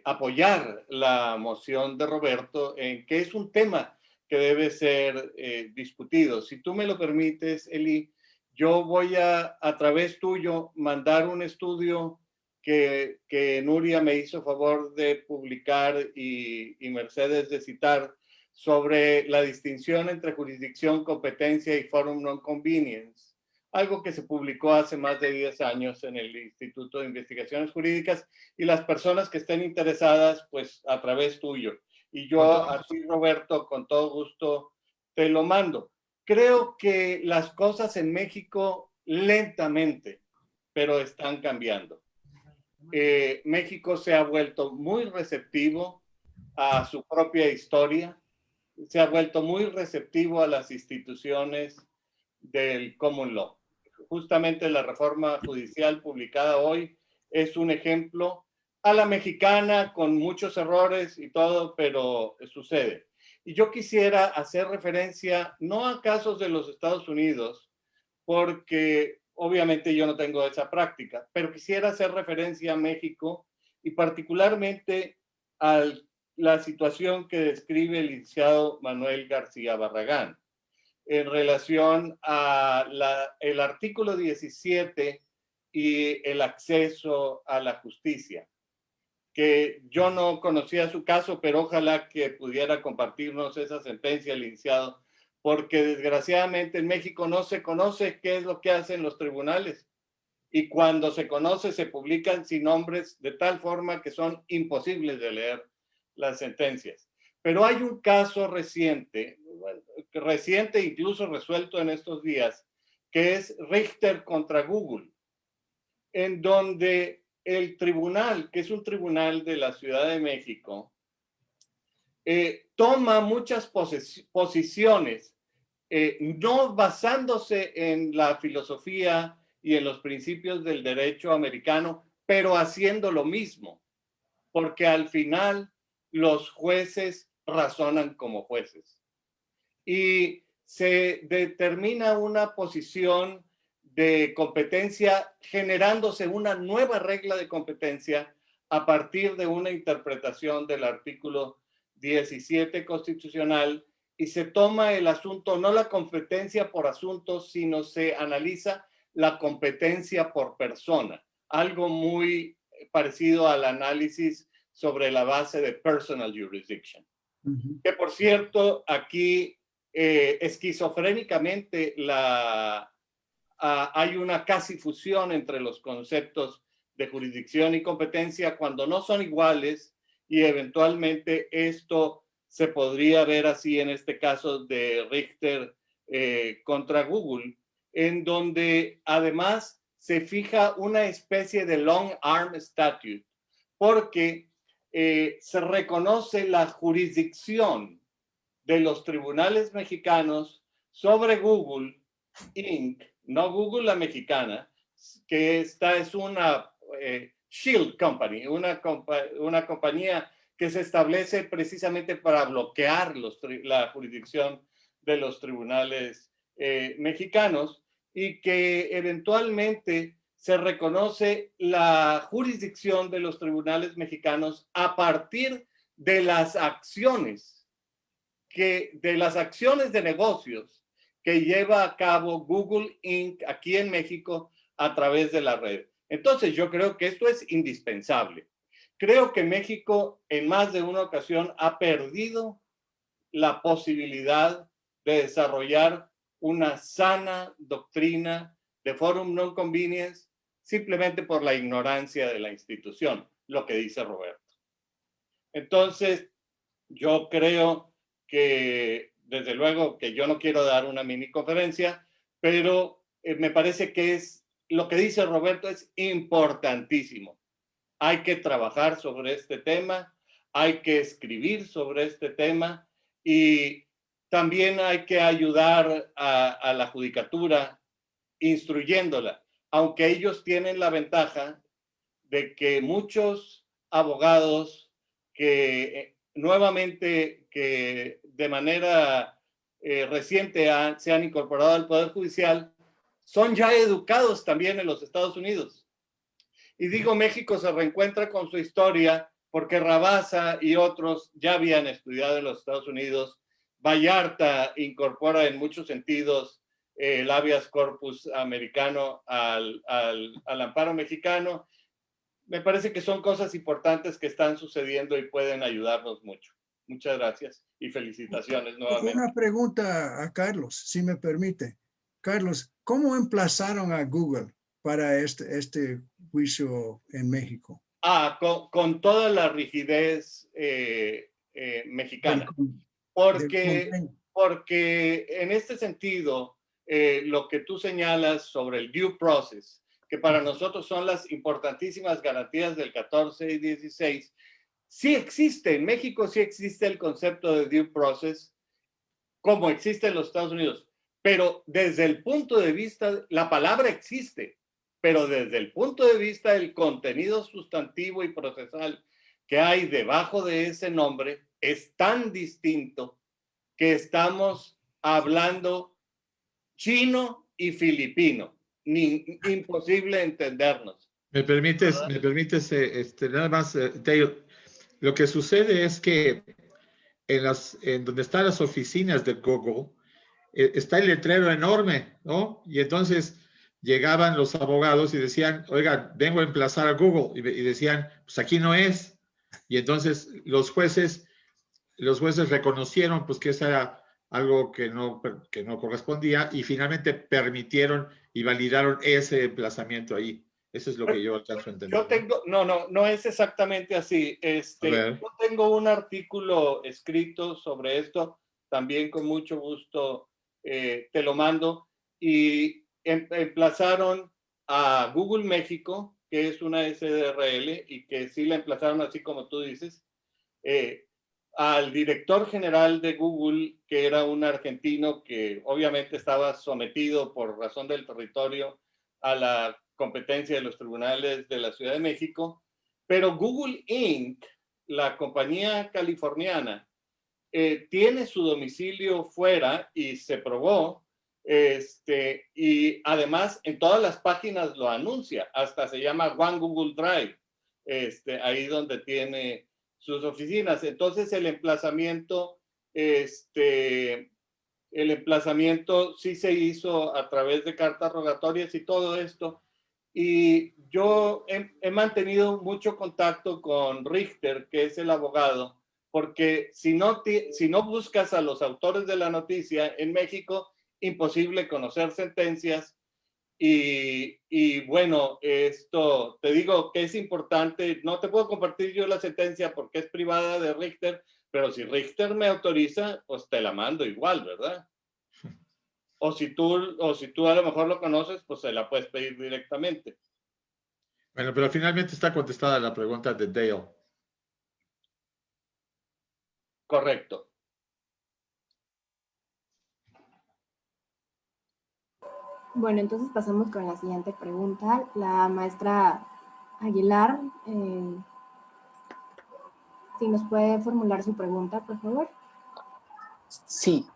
apoyar la moción de Roberto en que es un tema que debe ser discutido. Si tú me lo permites, Eli, yo voy a través tuyo, mandar un estudio que Nuria me hizo favor de publicar y Mercedes de citar sobre la distinción entre jurisdicción, competencia y Forum Non Conveniens, algo que se publicó hace más de 10 años en el Instituto de Investigaciones Jurídicas, y las personas que estén interesadas, pues a través tuyo. Y yo a ti, Roberto, con todo gusto te lo mando. Creo que las cosas en México lentamente, pero están cambiando. México se ha vuelto muy receptivo a su propia historia, se ha vuelto muy receptivo a las instituciones del common law. Justamente la reforma judicial publicada hoy es un ejemplo a la mexicana, con muchos errores y todo, pero sucede. Y yo quisiera hacer referencia no a casos de los Estados Unidos, porque obviamente yo no tengo esa práctica, pero quisiera hacer referencia a México y particularmente a la situación que describe el licenciado Manuel García Barragán en relación a el artículo 17 y el acceso a la justicia, que yo no conocía su caso, pero ojalá que pudiera compartirnos esa sentencia, licenciado, porque desgraciadamente en México no se conoce qué es lo que hacen los tribunales, y cuando se conoce se publican sin nombres de tal forma que son imposibles de leer las sentencias. Pero hay un caso reciente incluso resuelto en estos días, que es Richter contra Google, en donde el tribunal, que es un tribunal de la Ciudad de México, toma muchas posiciones, no basándose en la filosofía y en los principios del derecho americano, pero haciendo lo mismo, porque al final los jueces razonan como jueces. Y se determina una posición de competencia, generándose una nueva regla de competencia a partir de una interpretación del artículo 17 constitucional, y se toma el asunto, no la competencia por asuntos, sino se analiza la competencia por persona, algo muy parecido al análisis sobre la base de personal jurisdiction. Que por cierto, aquí esquizofrénicamente hay una casi fusión entre los conceptos de jurisdicción y competencia cuando no son iguales, y eventualmente esto se podría ver así en este caso de Richter contra Google, en donde además se fija una especie de long arm statute, porque se reconoce la jurisdicción de los tribunales mexicanos sobre Google Inc., no Google la mexicana, que esta es una shield company, una compañía que se establece precisamente para bloquear la jurisdicción de los tribunales mexicanos, y que eventualmente se reconoce la jurisdicción de los tribunales mexicanos a partir de las acciones de negocios que lleva a cabo Google Inc. aquí en México a través de la red. Entonces yo creo que esto es indispensable. Creo que México en más de una ocasión ha perdido la posibilidad de desarrollar una sana doctrina de forum non convenience simplemente por la ignorancia de la institución, lo que dice Roberto. Entonces, yo creo que, desde luego, que yo no quiero dar una mini conferencia, pero me parece que lo que dice Roberto es importantísimo. Hay que trabajar sobre este tema, hay que escribir sobre este tema, y también hay que ayudar a la judicatura instruyéndola, aunque ellos tienen la ventaja de que muchos abogados que nuevamente, que de manera reciente se han incorporado al Poder Judicial, son ya educados también en los Estados Unidos. Y digo, México se reencuentra con su historia porque Rabasa y otros ya habían estudiado en los Estados Unidos. Vallarta incorpora en muchos sentidos el habeas corpus americano al amparo mexicano. Me parece que son cosas importantes que están sucediendo y pueden ayudarnos mucho. Muchas gracias y felicitaciones nuevamente. Una pregunta a Carlos, si me permite. Carlos, ¿cómo emplazaron a Google para este juicio en México? Con toda la rigidez mexicana. Porque en este sentido, lo que tú señalas sobre el due process, que para nosotros son las importantísimas garantías del 14 y 16, sí existe, en México sí existe el concepto de due process, como existe en los Estados Unidos, pero desde el punto de vista, la palabra existe, pero desde el punto de vista del contenido sustantivo y procesal que hay debajo de ese nombre, es tan distinto que estamos hablando chino y filipino. Imposible entendernos. ¿Me permites nada más, Taylor? Lo que sucede es que en donde están las oficinas de Google, está el letrero enorme, ¿no? Y entonces llegaban los abogados y decían, oigan, vengo a emplazar a Google. Y decían, pues aquí no es. Y entonces los jueces reconocieron pues que eso era algo que no correspondía, y finalmente permitieron y validaron ese emplazamiento ahí. Eso es lo que yo alcanzo a entender. Yo tengo, no es exactamente así. Yo tengo un artículo escrito sobre esto, también con mucho gusto te lo mando, y emplazaron a Google México, que es una SDRL, y que sí la emplazaron así como tú dices, al director general de Google, que era un argentino que obviamente estaba sometido por razón del territorio a la competencia de los tribunales de la Ciudad de México, pero Google Inc., la compañía californiana, tiene su domicilio fuera, y se probó Y además en todas las páginas lo anuncia, hasta se llama One Google Drive, ahí donde tiene sus oficinas. Entonces el emplazamiento sí se hizo a través de cartas rogatorias y todo esto. Y yo he mantenido mucho contacto con Richter, que es el abogado, porque si no buscas a los autores de la noticia en México, imposible conocer sentencias. Y bueno, esto te digo que es importante. No te puedo compartir yo la sentencia porque es privada de Richter, pero si Richter me autoriza, pues te la mando igual, ¿verdad? O si tú a lo mejor lo conoces, pues se la puedes pedir directamente. Bueno, pero finalmente está contestada la pregunta de Dale. Correcto. Bueno, entonces pasamos con la siguiente pregunta. La maestra Aguilar, si nos puede formular su pregunta, por favor. Sí.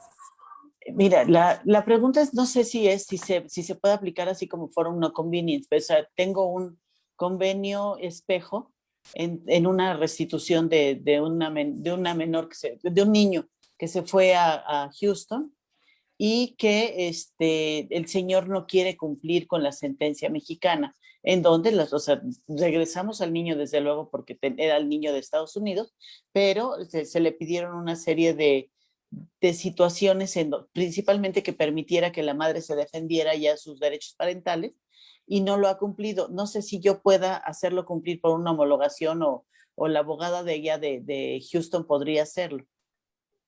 Mira, la pregunta es, no sé si se puede aplicar así como forum no convenience, pero, o sea, tengo un convenio espejo en una restitución de un niño que se fue a Houston y que el señor no quiere cumplir con la sentencia mexicana, en donde regresamos al niño desde luego porque era el niño de Estados Unidos, pero se le pidieron una serie de situaciones, principalmente que permitiera que la madre se defendiera ya sus derechos parentales, y no lo ha cumplido. No sé si yo pueda hacerlo cumplir por una homologación o la abogada de ella de Houston podría hacerlo.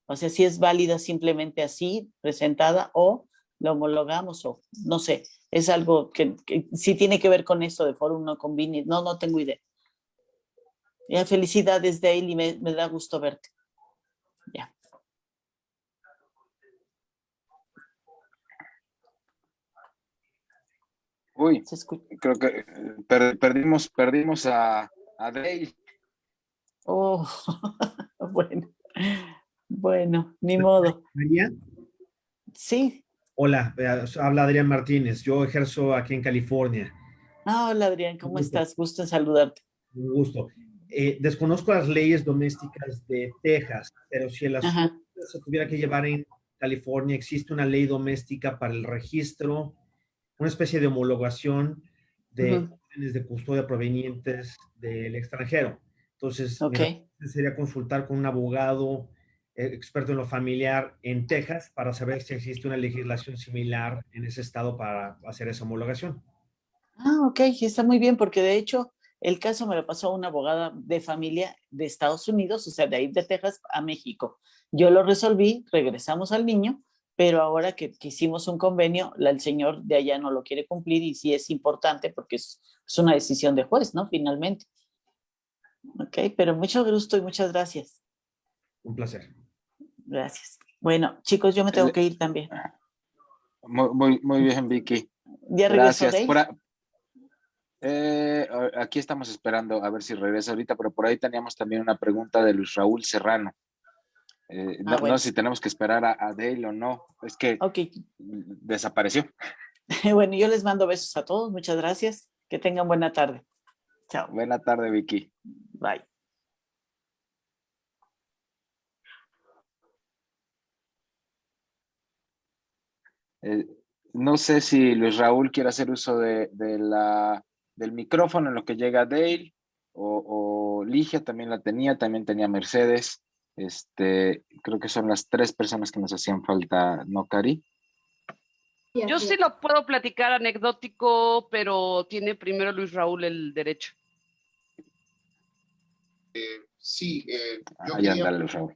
O sea, si es válida simplemente así, presentada, o la homologamos, o no sé. Es algo que sí tiene que ver con esto de forum no convenience. No tengo idea. Ya, felicidades, Dale, y me da gusto verte. Ya. Uy, creo que perdimos a Dale. Oh, bueno, ni modo. ¿María? Sí. Hola, habla Adrián Martínez. Yo ejerzo aquí en California. Hola, Adrián, ¿cómo estás? Gusto en saludarte. Un gusto. Desconozco las leyes domésticas de Texas, pero si el asunto se tuviera que llevar en California, existe una ley doméstica para el registro, una especie de homologación de órdenes de custodia provenientes del extranjero. Entonces, sería consultar con un abogado experto en lo familiar en Texas para saber si existe una legislación similar en ese estado para hacer esa homologación. Ok, está muy bien, porque de hecho el caso me lo pasó una abogada de familia de Estados Unidos, o sea, de ahí de Texas a México. Yo lo resolví, regresamos al niño, pero ahora que hicimos un convenio, el señor de allá no lo quiere cumplir, y sí es importante porque es una decisión de juez, ¿no? Finalmente. Ok, pero mucho gusto y muchas gracias. Un placer. Gracias. Bueno, chicos, yo me tengo que ir también. Muy bien, Vicky. ¿Ya regresó Gracias. Aquí estamos esperando a ver si regresa ahorita, pero por ahí teníamos también una pregunta de Luis Raúl Serrano. No sé si tenemos que esperar a Dale o no. Es que desapareció. Bueno, yo les mando besos a todos. Muchas gracias. Que tengan buena tarde. Chao. Buena tarde, Vicky. Bye. No sé si Luis Raúl quiere hacer uso del micrófono en lo que llega Dale, o Ligia también la tenía, también tenía Mercedes. Creo que son las 3 personas que nos hacían falta, ¿no, Cari? Yo sí lo puedo platicar anecdótico, pero tiene primero Luis Raúl el derecho. Sí, Raúl.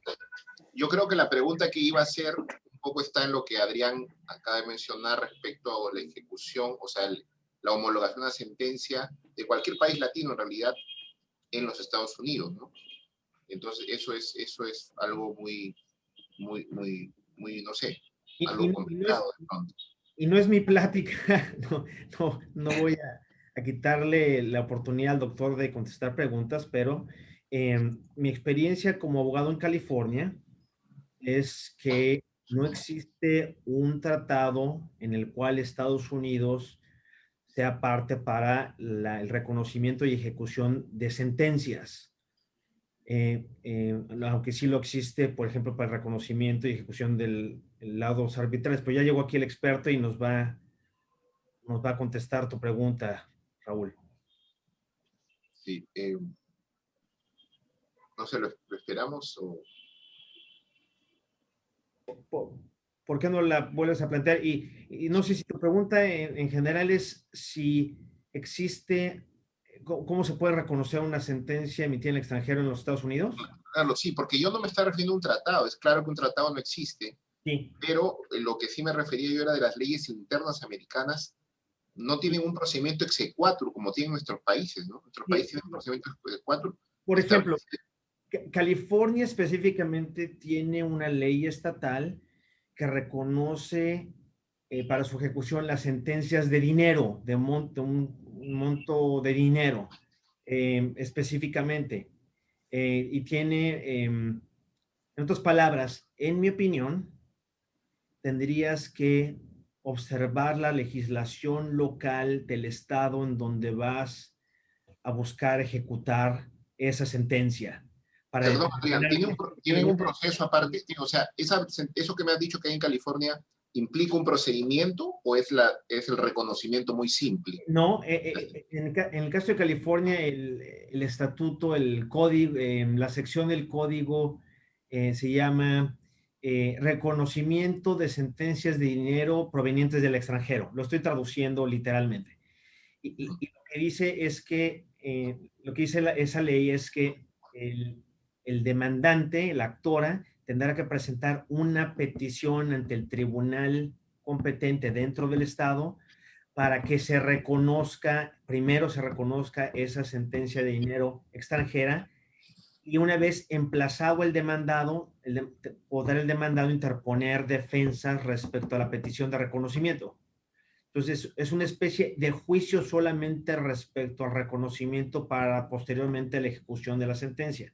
Yo creo que la pregunta que iba a hacer un poco está en lo que Adrián acaba de mencionar respecto a la ejecución, o sea, la homologación de una sentencia de cualquier país latino en realidad en los Estados Unidos, ¿no? Entonces eso es algo muy, no sé, algo complicado de pronto. Y no es mi plática, no voy a quitarle la oportunidad al doctor de contestar preguntas, pero mi experiencia como abogado en California es que no existe un tratado en el cual Estados Unidos sea parte para el reconocimiento y ejecución de sentencias. Aunque sí lo existe, por ejemplo, para el reconocimiento y ejecución del lados arbitrales. Pero ya llegó aquí el experto y nos va a contestar tu pregunta, Raúl. Sí, no sé, ¿lo esperamos o...? ¿Por qué no la vuelves a plantear? Y no sé si tu pregunta en general es si existe, ¿cómo se puede reconocer una sentencia emitida en el extranjero en los Estados Unidos? Claro, sí, porque yo no me estaba refiriendo a un tratado. Es claro que un tratado no existe, sí. Pero lo que sí me refería yo era de las leyes internas americanas. No tienen un procedimiento exequatur como tienen nuestros países, ¿no? Nuestros países tienen un procedimiento exequatur. Por ejemplo, California específicamente tiene una ley estatal que reconoce para su ejecución las sentencias de dinero, de un monto de dinero específicamente. Y tiene, en otras palabras, en mi opinión, tendrías que observar la legislación local del estado en donde vas a buscar ejecutar esa sentencia. Perdón, Adrián, ¿tienen un proceso aparte? O sea, ¿eso que me has dicho que hay en California implica un procedimiento o es el reconocimiento muy simple? No, en el caso de California, el estatuto, el código, la sección del código se llama reconocimiento de sentencias de dinero provenientes del extranjero. Lo estoy traduciendo literalmente. Y lo que dice es que, lo que dice esa ley es que el demandante, la actora, tendrá que presentar una petición ante el tribunal competente dentro del estado para que se reconozca, primero se reconozca esa sentencia de dinero extranjera y una vez emplazado el demandado, podrá el demandado interponer defensas respecto a la petición de reconocimiento. Entonces, es una especie de juicio solamente respecto al reconocimiento para posteriormente la ejecución de la sentencia.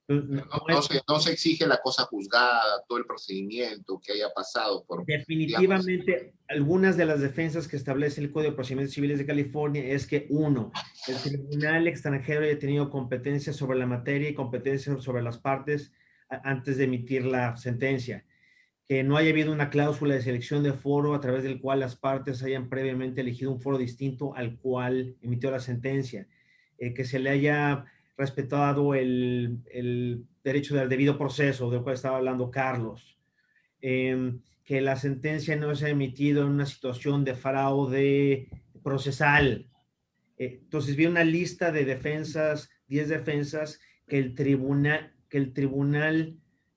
No se exige la cosa juzgada, todo el procedimiento que haya pasado por... Definitivamente, digamos, algunas de las defensas que establece el Código de Procedimientos Civiles de California es que, uno, el tribunal extranjero haya tenido competencia sobre la materia y competencia sobre las partes antes de emitir la sentencia. Que no haya habido una cláusula de selección de foro a través del cual las partes hayan previamente elegido un foro distinto al cual emitió la sentencia. Que se le haya respetado el derecho del debido proceso, del cual estaba hablando Carlos. Que la sentencia no se ha emitido en una situación de fraude procesal. Entonces, vi una lista de defensas, 10 defensas, que el tribunal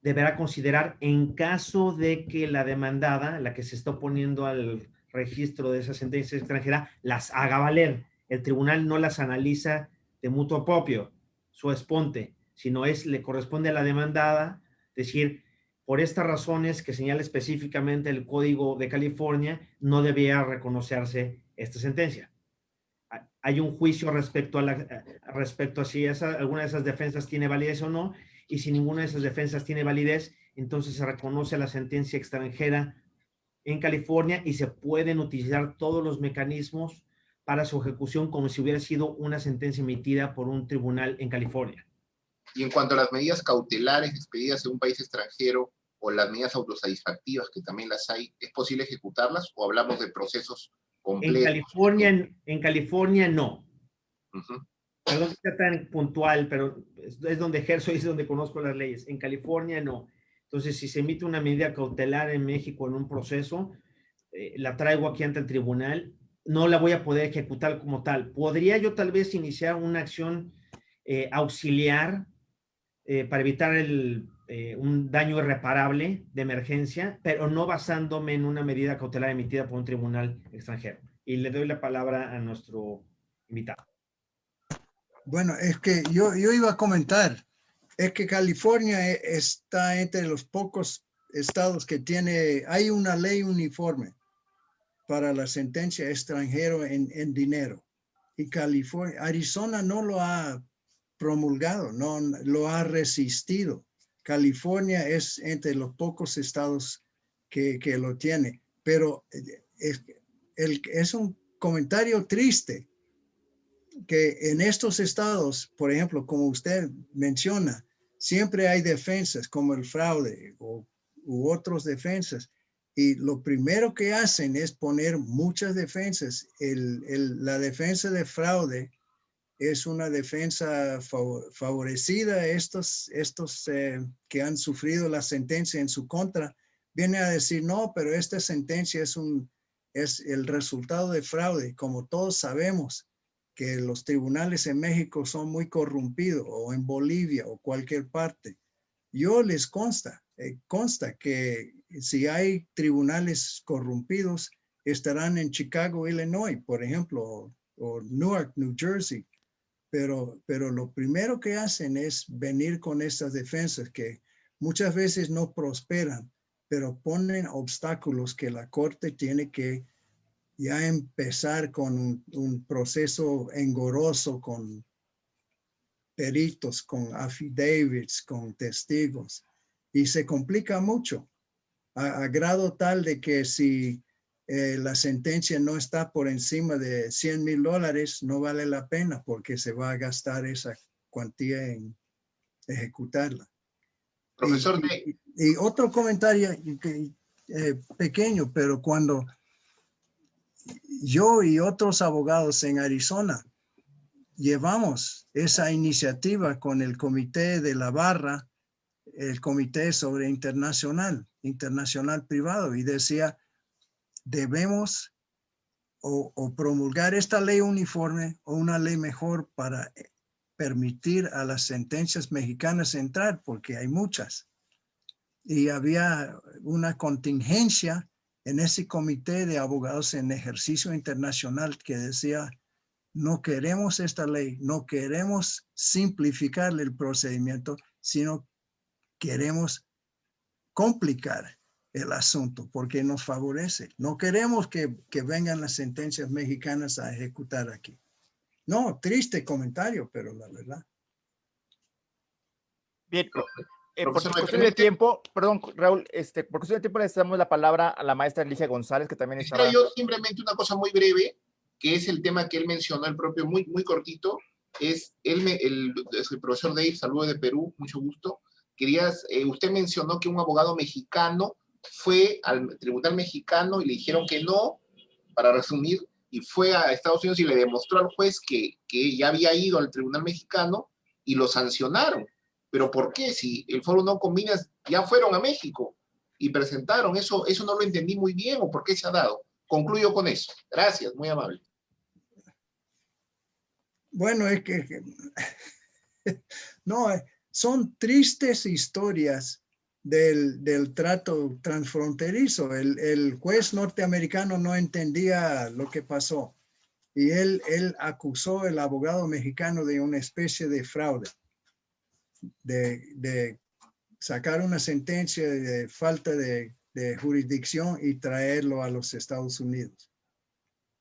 deberá considerar en caso de que la demandada, la que se está oponiendo al registro de esa sentencia extranjera, las haga valer. El tribunal no las analiza de mutuo propio, su esponte, sino le corresponde a la demandada decir, por estas razones que señala específicamente el Código de California, no debía reconocerse esta sentencia. Hay un juicio respecto a si alguna de esas defensas tiene validez o no, y si ninguna de esas defensas tiene validez, entonces se reconoce la sentencia extranjera en California y se pueden utilizar todos los mecanismos para su ejecución como si hubiera sido una sentencia emitida por un tribunal en California. Y en cuanto a las medidas cautelares expedidas en un país extranjero o las medidas autosatisfactivas, que también las hay, ¿es posible ejecutarlas o hablamos de procesos completos? En California no. Perdón que sea tan puntual, pero es donde ejerzo y es donde conozco las leyes. En California no. Entonces, si se emite una medida cautelar en México en un proceso, la traigo aquí ante el tribunal, no la voy a poder ejecutar como tal. Podría yo tal vez iniciar una acción auxiliar para evitar un daño irreparable de emergencia, pero no basándome en una medida cautelar emitida por un tribunal extranjero. Y le doy la palabra a nuestro invitado. Bueno, es que yo iba a comentar, es que California está entre los pocos estados que hay una ley uniforme para la sentencia extranjero en dinero. Y Arizona no lo ha promulgado, no lo ha resistido. California es entre los pocos estados que lo tiene, pero es un comentario triste que en estos estados, por ejemplo, como usted menciona, siempre hay defensas como el fraude u otras defensas. Y lo primero que hacen es poner muchas defensas. La defensa de fraude es una defensa favorecida. Estos que han sufrido la sentencia en su contra vienen a decir, no, pero esta sentencia es el resultado de fraude. Como todos sabemos que los tribunales en México son muy corrompidos, o en Bolivia o cualquier parte. Yo les consta que si hay tribunales corrompidos, estarán en Chicago, Illinois, por ejemplo, o Newark, New Jersey. Pero lo primero que hacen es venir con estas defensas que muchas veces no prosperan, pero ponen obstáculos que la corte tiene que ya empezar con un proceso engorroso, con peritos, con affidavits, con testigos. Y se complica mucho, a grado tal de que si la sentencia no está por encima de $100,000, no vale la pena porque se va a gastar esa cuantía en ejecutarla. Profesor, y otro comentario pequeño, pero cuando yo y otros abogados en Arizona llevamos esa iniciativa con el comité de la barra, el comité sobre internacional privado, y decía, debemos o promulgar esta ley uniforme o una ley mejor para permitir a las sentencias mexicanas entrar, porque hay muchas. Y había una contingencia en ese comité de abogados en ejercicio internacional que decía, no queremos esta ley, no queremos simplificarle el procedimiento, sino queremos complicar el asunto porque nos favorece. No queremos que vengan las sentencias mexicanas a ejecutar aquí. No, triste comentario, pero la verdad. Bien, por cuestión de tiempo, perdón, Raúl, por cuestión de tiempo le damos la palabra a la maestra Alicia González, que también estaba... Yo simplemente una cosa muy breve, que es el tema que él mencionó, el propio, muy cortito, es el profesor Dave, saludo de Perú, mucho gusto. Usted mencionó que un abogado mexicano fue al tribunal mexicano y le dijeron que no, para resumir, y fue a Estados Unidos y le demostró al juez que ya había ido al tribunal mexicano y lo sancionaron. ¿Pero por qué? Si el Foro No Convenience ya fueron a México y presentaron, eso no lo entendí muy bien, o por qué se ha dado. Concluyo con eso. Gracias, muy amable. Bueno, es que no, son tristes historias del trato transfronterizo. El juez norteamericano no entendía lo que pasó y él acusó al abogado mexicano de una especie de fraude, de sacar una sentencia de falta de jurisdicción y traerlo a los Estados Unidos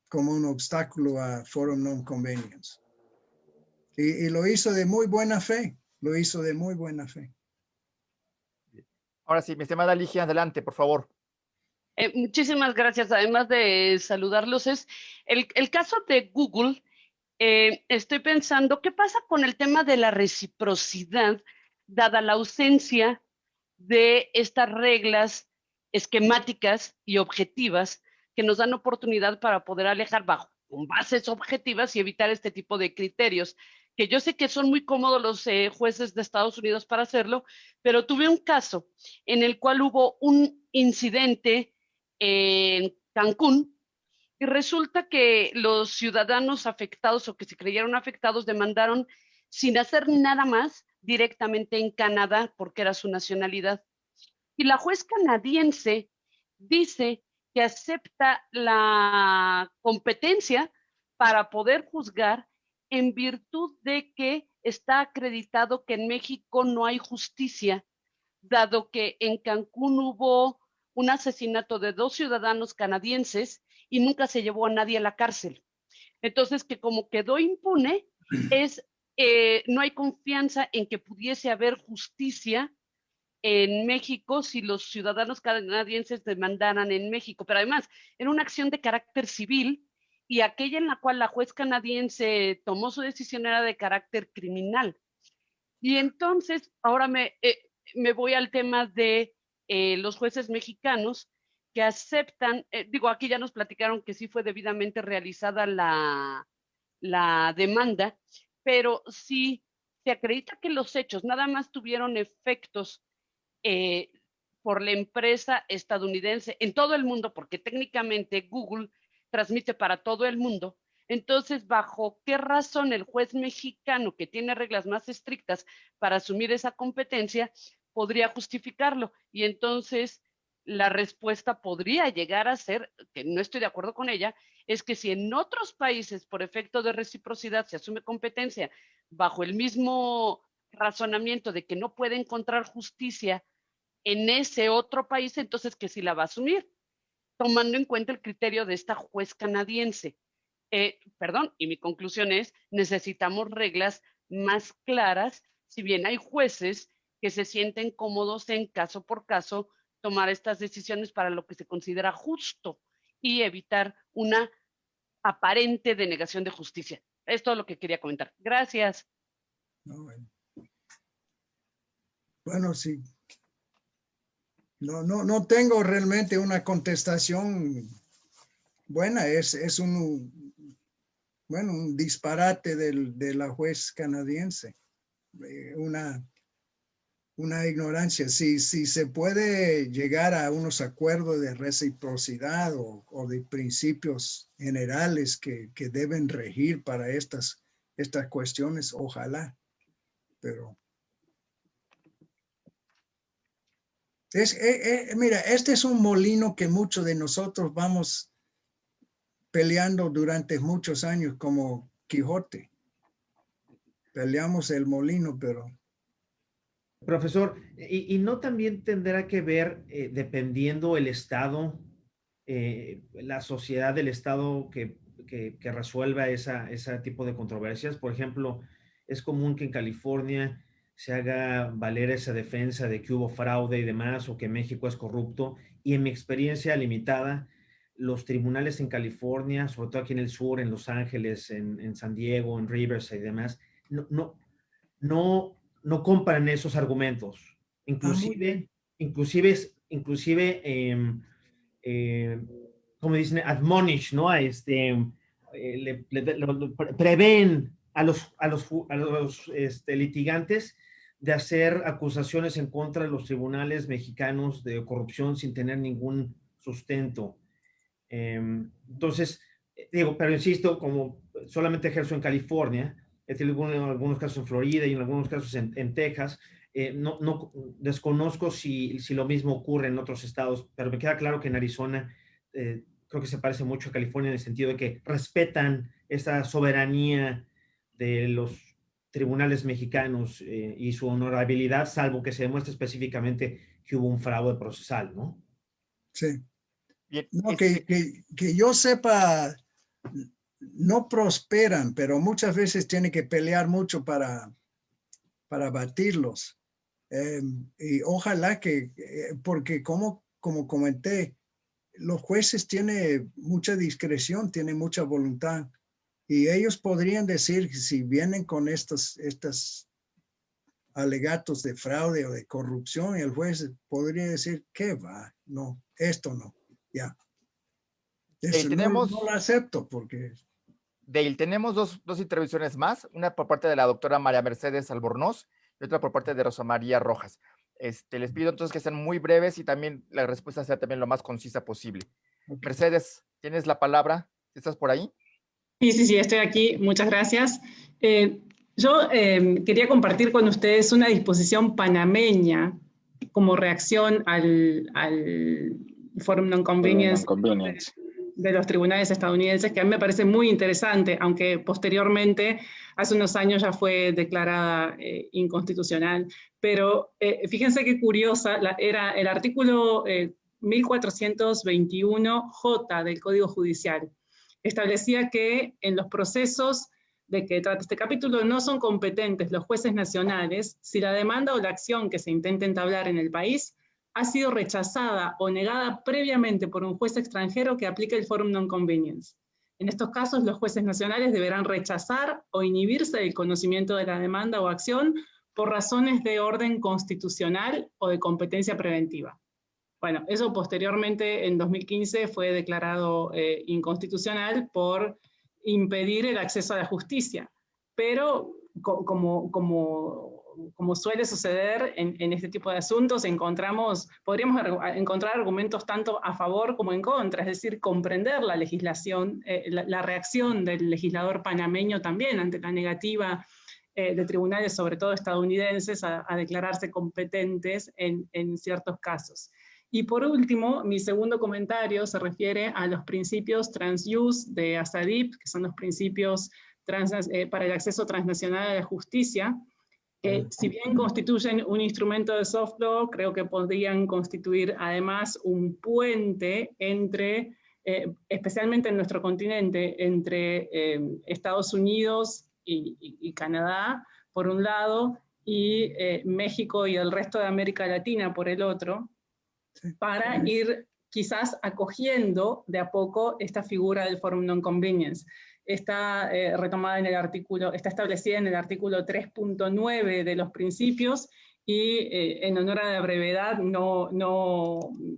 como un obstáculo a Forum Non Convenience. Y lo hizo de muy buena fe, Ahora sí, mi estimada Ligia, adelante, por favor. Muchísimas gracias. Además de saludarlos, es el caso de Google. Estoy pensando, ¿qué pasa con el tema de la reciprocidad, dada la ausencia de estas reglas esquemáticas y objetivas que nos dan oportunidad para poder alejar con bases objetivas y evitar este tipo de criterios? Que yo sé que son muy cómodos los jueces de Estados Unidos para hacerlo, pero tuve un caso en el cual hubo un incidente en Cancún y resulta que los ciudadanos afectados o que se creyeron afectados demandaron sin hacer nada más directamente en Canadá porque era su nacionalidad. Y la juez canadiense dice que acepta la competencia para poder juzgar en virtud de que está acreditado que en México no hay justicia, dado que en Cancún hubo un asesinato de 2 ciudadanos canadienses y nunca se llevó a nadie a la cárcel. Entonces, que como quedó impune, no hay confianza en que pudiese haber justicia en México si los ciudadanos canadienses demandaran en México, pero además era una acción de carácter civil y aquella en la cual la juez canadiense tomó su decisión era de carácter criminal. Y entonces ahora me voy al tema de los jueces mexicanos que aceptan, digo, aquí ya nos platicaron que sí fue debidamente realizada la demanda, pero si se acredita que los hechos nada más tuvieron efectos por la empresa estadounidense en todo el mundo, porque técnicamente Google transmite para todo el mundo, entonces, ¿bajo qué razón el juez mexicano, que tiene reglas más estrictas para asumir esa competencia, podría justificarlo? Y entonces la respuesta podría llegar a ser, que no estoy de acuerdo con ella, es que si en otros países por efecto de reciprocidad se asume competencia bajo el mismo razonamiento de que no puede encontrar justicia en ese otro país, entonces que sí la va a asumir, tomando en cuenta el criterio de esta juez canadiense. Perdón, y mi conclusión es, necesitamos reglas más claras, si bien hay jueces que se sienten cómodos en caso por caso tomar estas decisiones para lo que se considera justo y evitar una aparente denegación de justicia. Es todo lo que quería comentar. Gracias. Bueno, sí. No tengo realmente una contestación buena. Es un disparate de la juez canadiense. Una ignorancia. Si se puede llegar a unos acuerdos de reciprocidad o de principios generales que deben regir para estas cuestiones, ojalá. Pero mira, este es un molino que muchos de nosotros vamos peleando durante muchos años como Quijote. Peleamos el molino, pero... Profesor, y no también tendrá que ver, dependiendo el estado, la sociedad del estado que resuelva ese tipo de controversias. Por ejemplo, es común que en California se haga valer esa defensa de que hubo fraude y demás, o que México es corrupto, y en mi experiencia limitada, los tribunales en California, sobre todo aquí en el sur, en Los Ángeles, en San Diego, en Riverside y demás, no compran esos argumentos. Inclusive, como dicen, admonish, ¿no? Prevén a los litigantes de hacer acusaciones en contra de los tribunales mexicanos de corrupción sin tener ningún sustento. Entonces, digo, pero insisto, como solamente ejerzo en California, he tenido algunos casos en Florida y en algunos casos en Texas, no desconozco si lo mismo ocurre en otros estados, pero me queda claro que en Arizona creo que se parece mucho a California en el sentido de que respetan esa soberanía de los tribunales mexicanos y su honorabilidad, salvo que se demuestre específicamente que hubo un fraude procesal, ¿no? Sí. No, que yo sepa, no prosperan, pero muchas veces tiene que pelear mucho para batirlos. Y ojalá porque como comenté, los jueces tienen mucha discreción, tienen mucha voluntad, y ellos podrían decir, si vienen con estos alegatos de fraude o de corrupción, el juez podría decir, ¿qué va? No, esto no, ya. Eso no lo acepto porque... Dale, tenemos dos intervenciones más, una por parte de la doctora María Mercedes Albornoz y otra por parte de Rosa María Rojas. Les pido entonces que sean muy breves y también la respuesta sea también lo más concisa posible. Okay. Mercedes, ¿tienes la palabra? ¿Estás por ahí? Sí, estoy aquí. Muchas gracias. Yo quería compartir con ustedes una disposición panameña como reacción al Forum Non-Convenience de los tribunales estadounidenses, que a mí me parece muy interesante, aunque posteriormente, hace unos años ya fue declarada inconstitucional. Pero fíjense qué curiosa, era el artículo 1421J del Código Judicial. Establecía que en los procesos de que trata este capítulo, no son competentes los jueces nacionales si la demanda o la acción que se intenta entablar en el país ha sido rechazada o negada previamente por un juez extranjero que aplique el forum non-convenience. En estos casos, los jueces nacionales deberán rechazar o inhibirse del conocimiento de la demanda o acción por razones de orden constitucional o de competencia preventiva. Bueno, eso posteriormente, en 2015, fue declarado inconstitucional por impedir el acceso a la justicia. Pero, como suele suceder en este tipo de asuntos, podríamos encontrar argumentos tanto a favor como en contra, es decir, comprender la legislación, la reacción del legislador panameño también ante la negativa de tribunales, sobre todo estadounidenses, a declararse competentes en ciertos casos. Y por último, mi segundo comentario se refiere a los principios trans-use de ASADIP, que son los principios para el acceso transnacional a la justicia, que si bien constituyen un instrumento de soft law, creo que podrían constituir además un puente entre, especialmente en nuestro continente, entre Estados Unidos y Canadá, por un lado, y México y el resto de América Latina, por el otro, para ir quizás acogiendo de a poco esta figura del forum non-convenience. Está retomada en el artículo, está establecida en el artículo 3.9 de los principios, y en honor a la brevedad no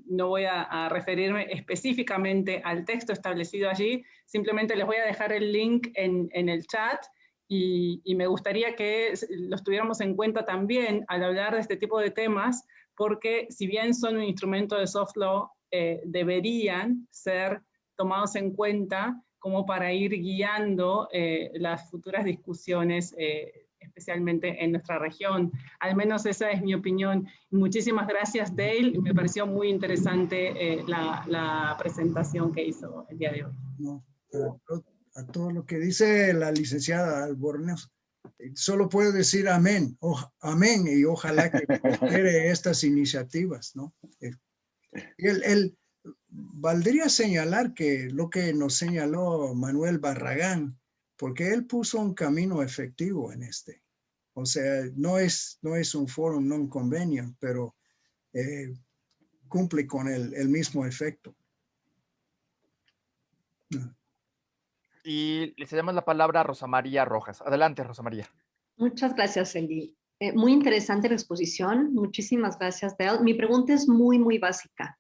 voy a referirme específicamente al texto establecido allí, simplemente les voy a dejar el link en el chat, y me gustaría que los tuviéramos en cuenta también al hablar de este tipo de temas, porque si bien son un instrumento de soft law, deberían ser tomados en cuenta como para ir guiando las futuras discusiones, especialmente en nuestra región. Al menos esa es mi opinión. Muchísimas gracias, Dale. Me pareció muy interesante la presentación que hizo el día de hoy. No, a todo lo que dice la licenciada Albornoz, solo puedo decir amén, amén, y ojalá que prospere estas iniciativas, ¿no? Valdría señalar que lo que nos señaló Manuel Barragán, porque él puso un camino efectivo en este. O sea, no es un forum non-convenient, pero cumple con el mismo efecto. Y le cedemos la palabra a Rosa María Rojas. Adelante, Rosa María. Muchas gracias, Eli. Muy interesante la exposición. Muchísimas gracias, Dale. Mi pregunta es muy, muy básica.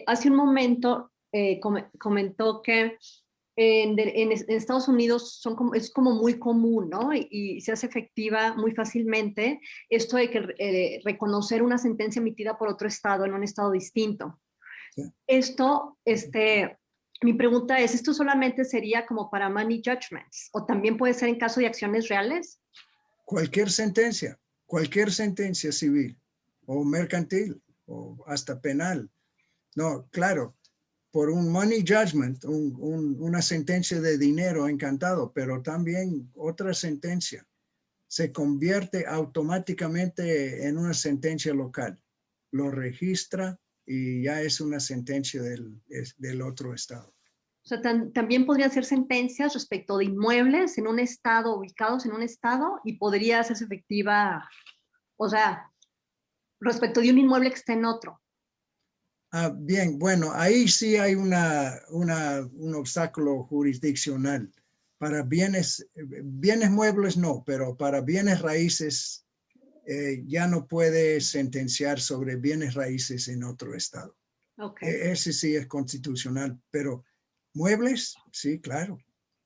Hace un momento comentó que en Estados Unidos es como muy común, ¿no? Y se hace efectiva muy fácilmente esto de que reconocer una sentencia emitida por otro estado en un estado distinto. Sí. Mi pregunta es, ¿esto solamente sería como para money judgments o también puede ser en caso de acciones reales? Cualquier sentencia civil o mercantil o hasta penal. No, claro, por un money judgment, una sentencia de dinero, encantado, pero también otra sentencia se convierte automáticamente en una sentencia local. Lo registra y ya es una sentencia del otro estado. O sea, también podrían ser sentencias respecto de inmuebles en un estado, ubicados en un estado, y podría hacerse efectiva, o sea, respecto de un inmueble que esté en otro. Bien, bueno, ahí sí hay un obstáculo jurisdiccional. Para bienes muebles no, pero para bienes raíces ya no puede sentenciar sobre bienes raíces en otro estado. Okay. Ese sí es constitucional, pero muebles, sí, claro.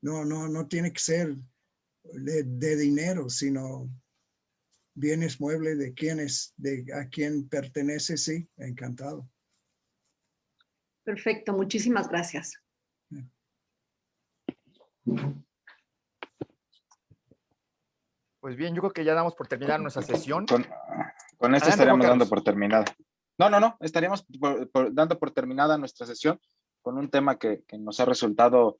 No tiene que ser de dinero, sino bienes muebles a quién pertenece, sí, encantado. Perfecto, muchísimas gracias. Pues bien, yo creo que ya damos por terminada nuestra sesión. Con esto estaríamos dando por terminada. No, estaríamos dando por terminada nuestra sesión con un tema que nos ha resultado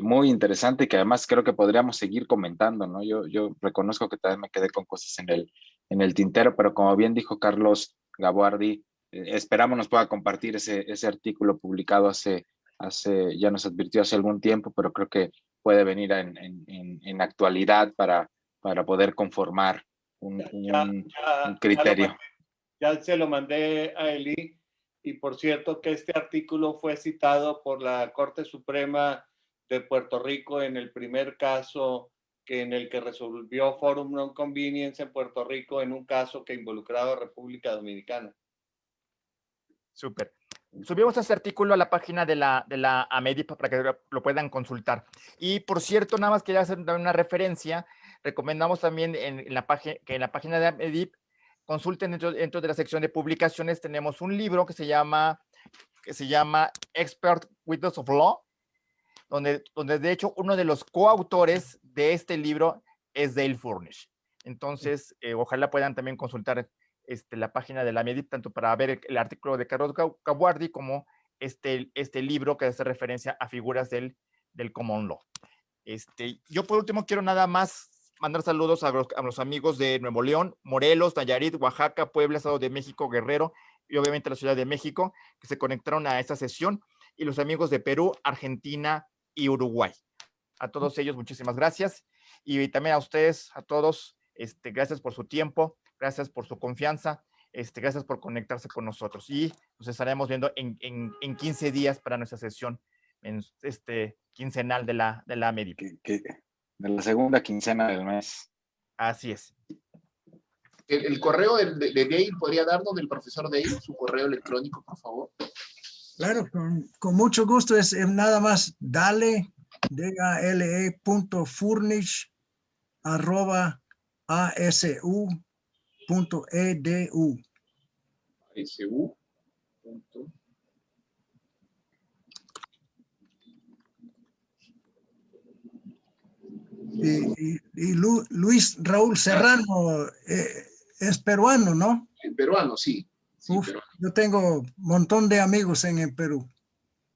muy interesante y que además creo que podríamos seguir comentando, ¿no? Yo reconozco que también me quedé con cosas en el tintero, pero como bien dijo Carlos Gaboardi, esperamos nos pueda compartir ese artículo publicado ya nos advirtió hace algún tiempo, pero creo que puede venir en actualidad para poder conformar un criterio. Ya se lo mandé a Eli, y por cierto que este artículo fue citado por la Corte Suprema de Puerto Rico en el primer caso en el que resolvió Forum Non Convenience en Puerto Rico en un caso que involucraba a República Dominicana. Súper. Subimos este artículo a la página de la AMEDIP para que lo puedan consultar. Y por cierto, nada más quería hacer una referencia. Recomendamos también que en la página de AMEDIP consulten dentro de la sección de publicaciones. Tenemos un libro que se llama Expert Witness of Law, donde de hecho uno de los coautores de este libro es Dale Furnish. Entonces, ojalá puedan también consultar la página de la AMEDIP, tanto para ver el artículo de Carlos Caguardi como este libro que hace referencia a figuras del Common Law. Yo por último quiero nada más mandar saludos a los amigos de Nuevo León, Morelos, Nayarit, Oaxaca, Puebla, Estado de México, Guerrero y obviamente la Ciudad de México, que se conectaron a esta sesión, y los amigos de Perú, Argentina y Uruguay. A todos ellos, muchísimas gracias. Y también a ustedes, a todos, gracias por su tiempo, gracias por su confianza, gracias por conectarse con nosotros. Y nos estaremos viendo en 15 días para nuestra sesión quincenal de la AMEDIP. De la segunda quincena del mes. Así es. El correo de Dale, ¿podría darnos del profesor Dale su correo electrónico, por favor? Claro, con mucho gusto. Es nada más dale.furnish@asu.edu. ASU. Y Luis Raúl Serrano es peruano, ¿no? El peruano, sí. Sí, Uf, yo tengo un montón de amigos en el Perú.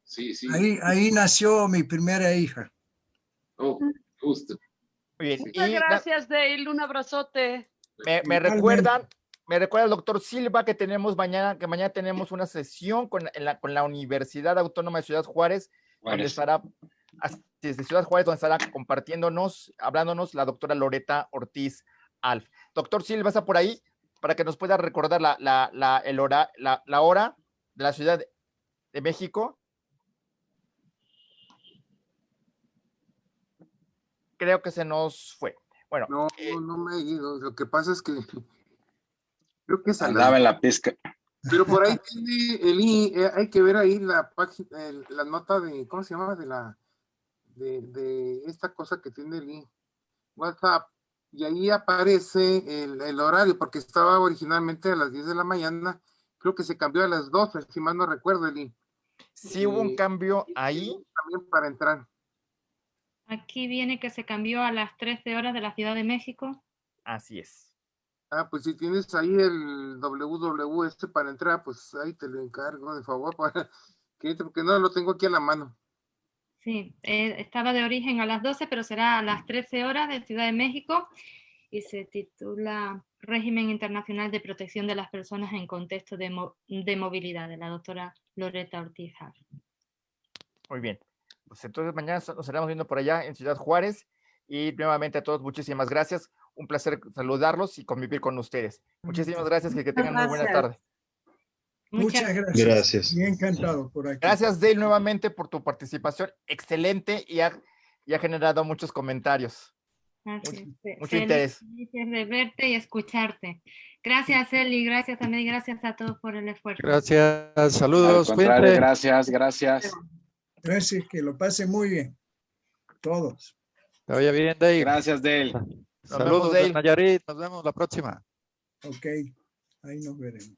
Sí, sí. Ahí nació mi primera hija. Oh, justo. Muy bien. Muchas gracias, Dale. Un abrazote. Me recuerda el doctor Silva que mañana tenemos una sesión con la Universidad Autónoma de Ciudad Juárez, donde estará desde Ciudad Juárez, donde estará hablándonos la doctora Loreta Ortiz Alf. Doctor Silva, ¿está por ahí? Para que nos pueda recordar la hora de la Ciudad de México. Creo que se nos fue. Bueno. No me he ido. Lo que pasa es que creo que andaba en la pesca. Pero por ahí tiene hay que ver ahí la página, la nota de, ¿cómo se llama? De esta cosa que tiene el WhatsApp, y ahí aparece el horario, porque estaba originalmente a las 10 de la mañana, creo que se cambió a las 12, si mal no recuerdo, Eli. Sí, hubo un cambio ahí. También para entrar. Aquí viene que se cambió a las 13 horas de la Ciudad de México. Así es. Pues si tienes ahí el www para entrar, pues ahí te lo encargo, de favor, para que entre, porque no lo tengo aquí a la mano. Sí, estaba de origen a las 12, pero será a las 13 horas de Ciudad de México, y se titula Régimen Internacional de Protección de las Personas en Contexto de Movilidad, de la doctora Loreta Ortiz Alf. Muy bien. Pues entonces mañana nos estaremos viendo por allá en Ciudad Juárez, y nuevamente a todos muchísimas gracias. Un placer saludarlos y convivir con ustedes. Muchísimas gracias, que tengan muy buena tarde. Muchas gracias. Bien encantado por aquí. Gracias, Dale, nuevamente por tu participación. Excelente, y ha generado muchos comentarios. Mucho interés. Felices de verte y escucharte. Gracias, Eli. Gracias, Amedi. Gracias a todos por el esfuerzo. Gracias. Saludos. Gracias. Gracias, que lo pase muy bien. Todos. Que vaya bien, Dale. Gracias, Dale. Saludos, Dale. Nayarit. Nos vemos la próxima. Ok, ahí nos veremos.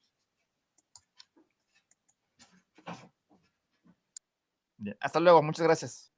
Bien. Hasta luego, muchas gracias.